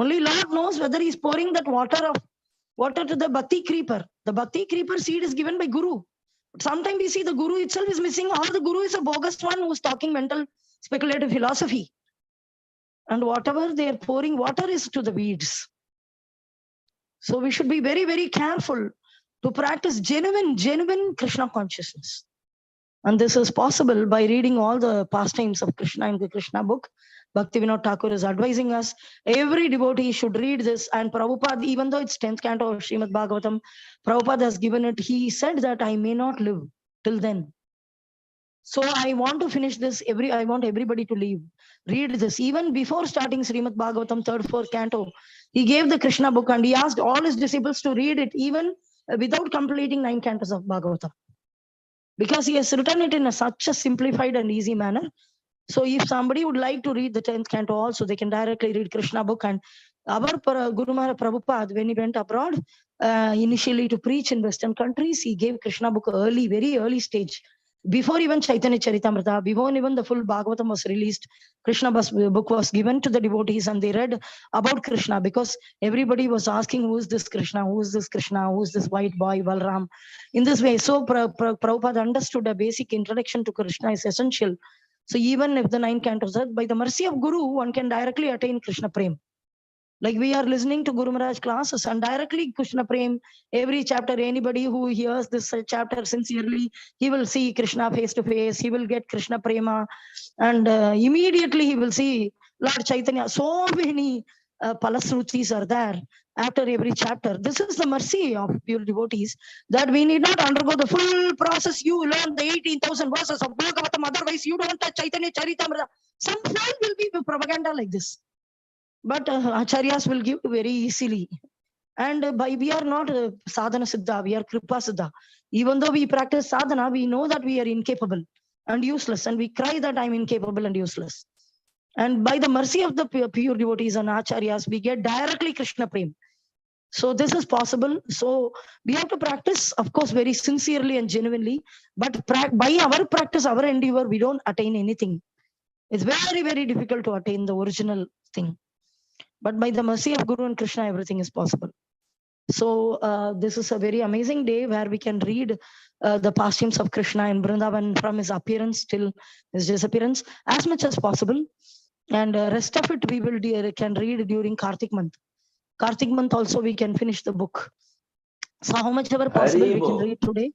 Only Lord knows whether he's pouring that water to the Bhakti creeper. The Bhakti creeper seed is given by Guru. But sometimes we see the Guru itself is missing, or the Guru is a bogus one who's talking mental speculative philosophy. And whatever they are pouring water is to the weeds. So we should be very, very careful to practice genuine Krishna consciousness. And this is possible by reading all the pastimes of Krishna in the Krishna book. Bhaktivinoda Thakur is advising us, every devotee should read this. And Prabhupada, even though it's 10th canto of Srimad Bhagavatam, Prabhupada has given it. He said that I may not live till then. So I want to finish this. I want everybody to read this. Even before starting Srimad Bhagavatam, 3rd, 4th canto, he gave the Krishna book and he asked all his disciples to read it, even without completing 9 cantos of Bhagavatam, because he has written it in such a simplified and easy manner. So if somebody would like to read the 10th canto also, they can directly read Krishna book. And our Guru Maharaj Prabhupada, when he went abroad, initially to preach in Western countries, he gave Krishna book early, very early stage. Before even Chaitanya Charitamrita, before even the full Bhagavatam was released, Krishna book was given to the devotees and they read about Krishna, because everybody was asking, who is this Krishna? Who is this Krishna? Who is this white boy, Balram? In this way, so Prabhupada understood a basic introduction to Krishna is essential. So even if the 9 cantos are, by the mercy of Guru, one can directly attain Krishna Prem. Like we are listening to Guru Maharaj classes and directly Krishna Prem, every chapter, anybody who hears this chapter sincerely, he will see Krishna face to face, he will get Krishna Prema, and immediately he will see Lord Chaitanya. So many palasrutis are there after every chapter. This is the mercy of pure devotees, that we need not undergo the full process. You learn the 18,000 verses of Bhagavatam, otherwise you don't touch Chaitanya Charitamrita. Some point will be propaganda like this. But acharyas will give very easily. And we are not sadhana siddha, we are kripa siddha. Even though we practice sadhana, we know that we are incapable and useless, and we cry that I'm incapable and useless. And by the mercy of the pure devotees and acharyas, we get directly Krishna Prem. So this is possible. So we have to practice, of course, very sincerely and genuinely. But by our practice, our endeavor, we don't attain anything. It's very, very difficult to attain the original thing. But by the mercy of Guru and Krishna, everything is possible. So this is a very amazing day where we can read the pastimes of Krishna in Vrindavan from his appearance till his disappearance as much as possible. And rest of it we can read during Kartik month. Kartik month also we can finish the book. So how much ever possible we can read today.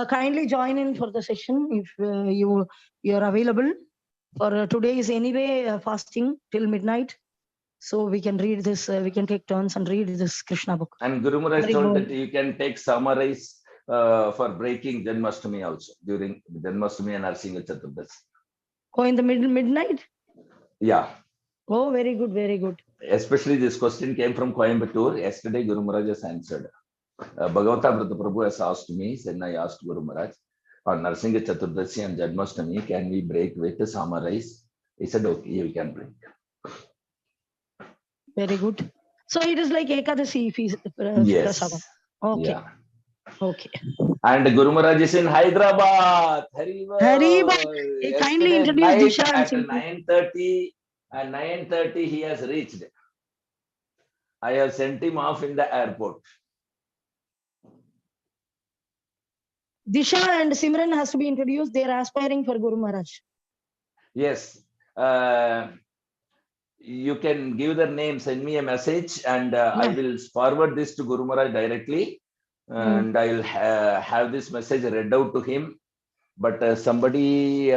Kindly join in for the session if you are available. For today is anyway fasting till midnight. So we can read this, we can take turns and read this Krishna book. And Guru Maharaj told that you can take summarize for breaking Janmashtami also, during Janmashtami and Narsingha Chaturdasi. Oh, in the midnight? Yeah. Oh, very good, very good. Especially this question came from Coimbatore. Yesterday, Guru Maharaj has answered. Bhagavatamrita Prabhu has asked me, then I asked Guru Maharaj, on Narsingha Chaturdasi and Janmashtami, can we break with the summarize? He said, okay, we can break. Very good. So it is like Ekadasi feast. Yes. Okay. Yeah. Okay. And Guru Maharaj is in Hyderabad. Haribol. Kindly introduce Disha at 9:30 and 9:30 he has reached. I have sent him off in the airport. Disha and Simran has to be introduced. They are aspiring for Guru Maharaj. Yes. You can give their name, send me a message, and I will forward this to Guru Maharaj directly. And I will have this message read out to him. But somebody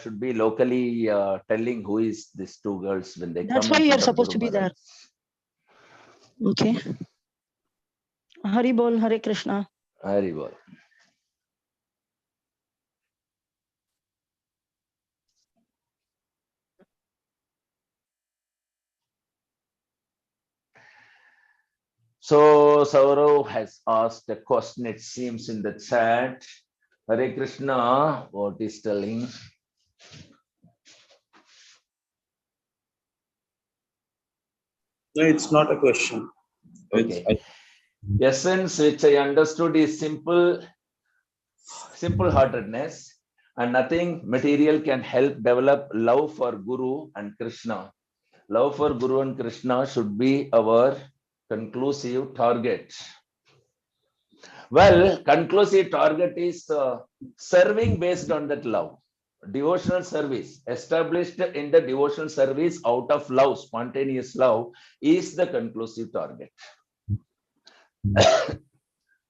should be locally telling who is these two girls when they come. That's why you are supposed to be there. Okay. Hari Bol, Hare Krishna. Hari Bol. So Saurav has asked a question, it seems, in the chat. Hare Krishna, what is telling? No, it's not a question. Okay. Essence which I understood is simple-heartedness, and nothing material can help develop love for Guru and Krishna. Love for Guru and Krishna should be our conclusive target. Well, conclusive target is serving based on that love. Devotional service, established in the devotional service out of love, spontaneous love, is the conclusive target.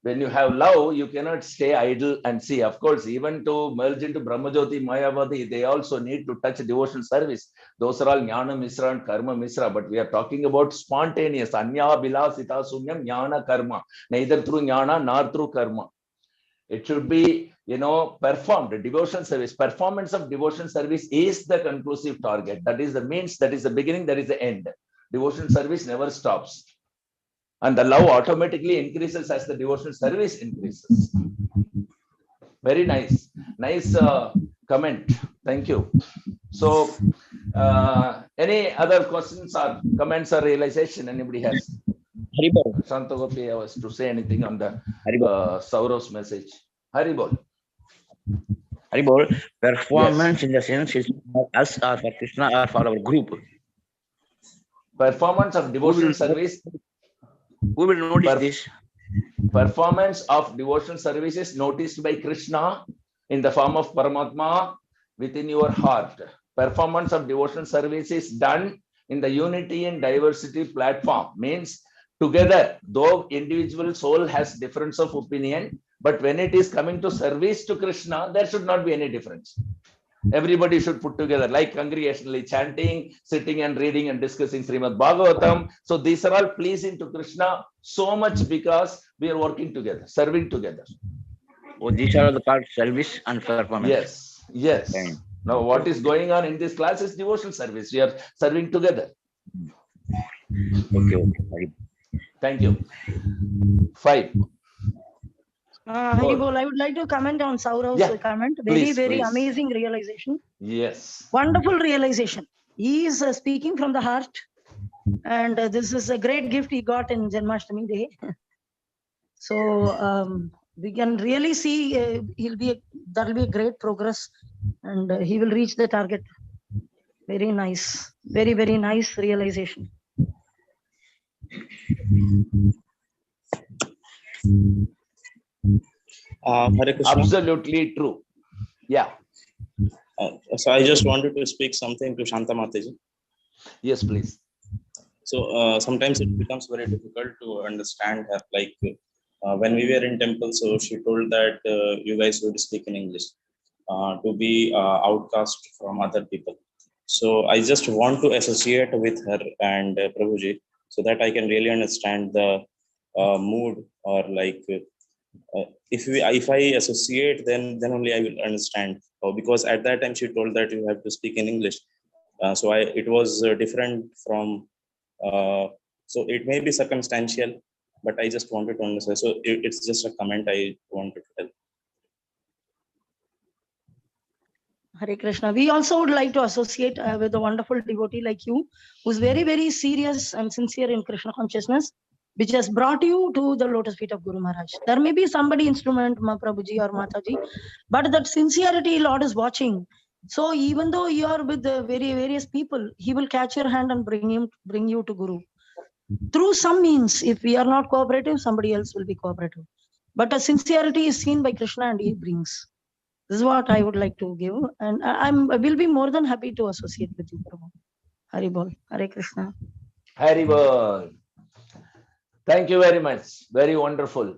When you have love, you cannot stay idle and see. Of course, even to merge into Brahmajyoti, Mayavadi, they also need to touch devotional service. Those are all Jnana Misra and Karma Misra. But we are talking about spontaneous. Anya Bilasita Sunyam Jnana Karma. Neither through Jnana nor through Karma. It should be, performed. Devotion service. Performance of devotion service is the conclusive target. That is the means, that is the beginning, that is the end. Devotion service never stops. And the love automatically increases as the devotional service increases. Very nice. Nice comment. Thank you. So, any other questions or comments or realization anybody has? Haribol. Shantha Gopi was to say anything on the Haribol. Saurav's message. Haribol. Haribol. Performance in the sense is for us or for Krishna or for our group. Performance of devotional service. Who will notice this? Performance of devotional service is noticed by Krishna in the form of Paramatma within your heart. Performance of devotional service is done in the unity and diversity platform. Means together, though individual soul has difference of opinion, but when it is coming to service to Krishna, there should not be any difference. Everybody should put together, like congregationally chanting, sitting and reading and discussing Srimad Bhagavatam. So these are all pleasing to Krishna so much because we are working together, serving together. Oh, these are the called service and performance. Yes, yes. Okay. Now what is going on in this class is devotional service. We are serving together. Okay. Thank you. 5. Haribol, I would like to comment on Saurav's comment. Very, very please. amazing realization. Yes. Wonderful realization. He is speaking from the heart. And this is a great gift he got in Janmashtami Day. So we can really see that will be a great progress and he will reach the target. Very nice. Very, very nice realization. Hare Krishna. Absolutely true. Yeah. So I just wanted to speak something to Shantha Mataji. Yes, please. So sometimes it becomes very difficult to understand her. Like when we were in temple, so she told that you guys would speak in English to be outcast from other people. So I just want to associate with her and Prabhuji so that I can really understand the mood or like if I associate, then only I will understand. Because at that time she told that you have to speak in English. So it was different from. So it may be circumstantial, but I just wanted to understand. So it's just a comment I wanted to tell. Hare Krishna. We also would like to associate with a wonderful devotee like you, who's very, very serious and sincere in Krishna consciousness, which has brought you to the lotus feet of Guru Maharaj. There may be somebody instrument, Prabhuji or Mataji, but that sincerity Lord is watching. So even though you are with the various people, he will catch your hand and bring you to Guru. Through some means, if we are not cooperative, somebody else will be cooperative. But a sincerity is seen by Krishna and he brings. This is what I would like to give, and I will be more than happy to associate with you, Prabhu. Haribol, Hare Krishna. Haribol. Thank you very much. Very wonderful.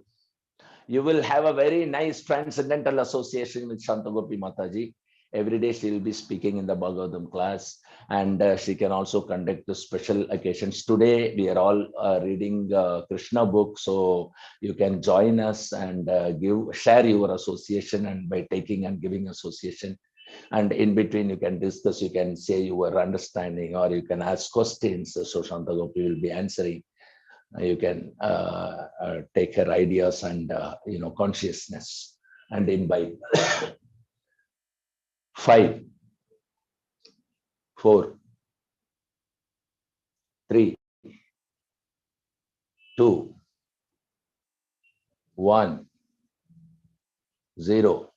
You will have a very nice transcendental association with Shantha Gopi Mataji. Every day she will be speaking in the Bhagavatam class, and she can also conduct the special occasions. Today we are all reading Krishna book, so you can join us and share your association, and by taking and giving association, and in between you can discuss, you can say your understanding, or you can ask questions. So Shantha Gopi will be answering. You can take her ideas and consciousness and imbibe. 5, 4, 3, 2, 1, 0.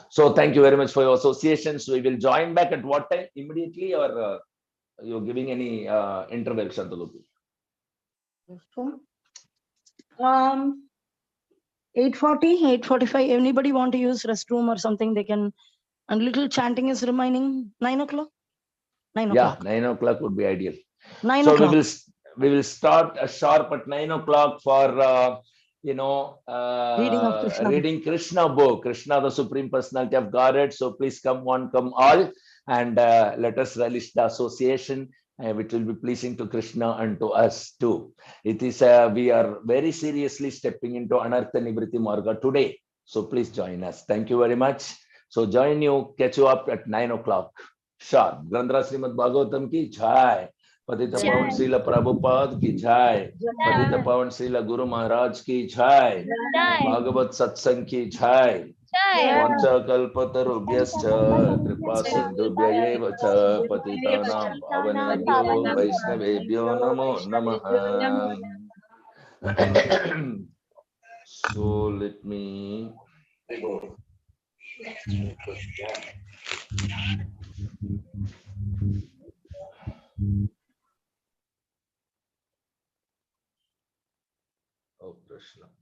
So thank you very much for your associations. We will join back at what time? Immediately, or you're giving any interval, Shantha Gopi? 8:40, 8:45. Anybody want to use restroom or something? They can. And little chanting is remaining. 9 o'clock. 9 o'clock. Yeah, 9 o'clock would be ideal. 9 so o'clock. we will start sharp at 9 o'clock for Reading of Krishna book. reading Krishna book, Krishna, the Supreme Personality of Godhead. So please come one, come all, and let us relish the association, which will be pleasing to Krishna and to us too. It is we are very seriously stepping into Anartha Nivriti Marga today. So please join us. Thank you very much. So catch you up at 9 o'clock. Sharp. Grandhara Srimad Bhagavatam ki jai. पतित पावन श्रील प्रभुपाद की जय, पतित पावन श्रील गुरु महाराज की जय, भागवत सत्संग की जय, वाञ्छाकल्पतरुभ्यश्च कृपा सिन्धुभ्य एव च पतितानां पावनेभ्यो वैष्णवेभ्यो नमो नमः. So let me Oh Krishna.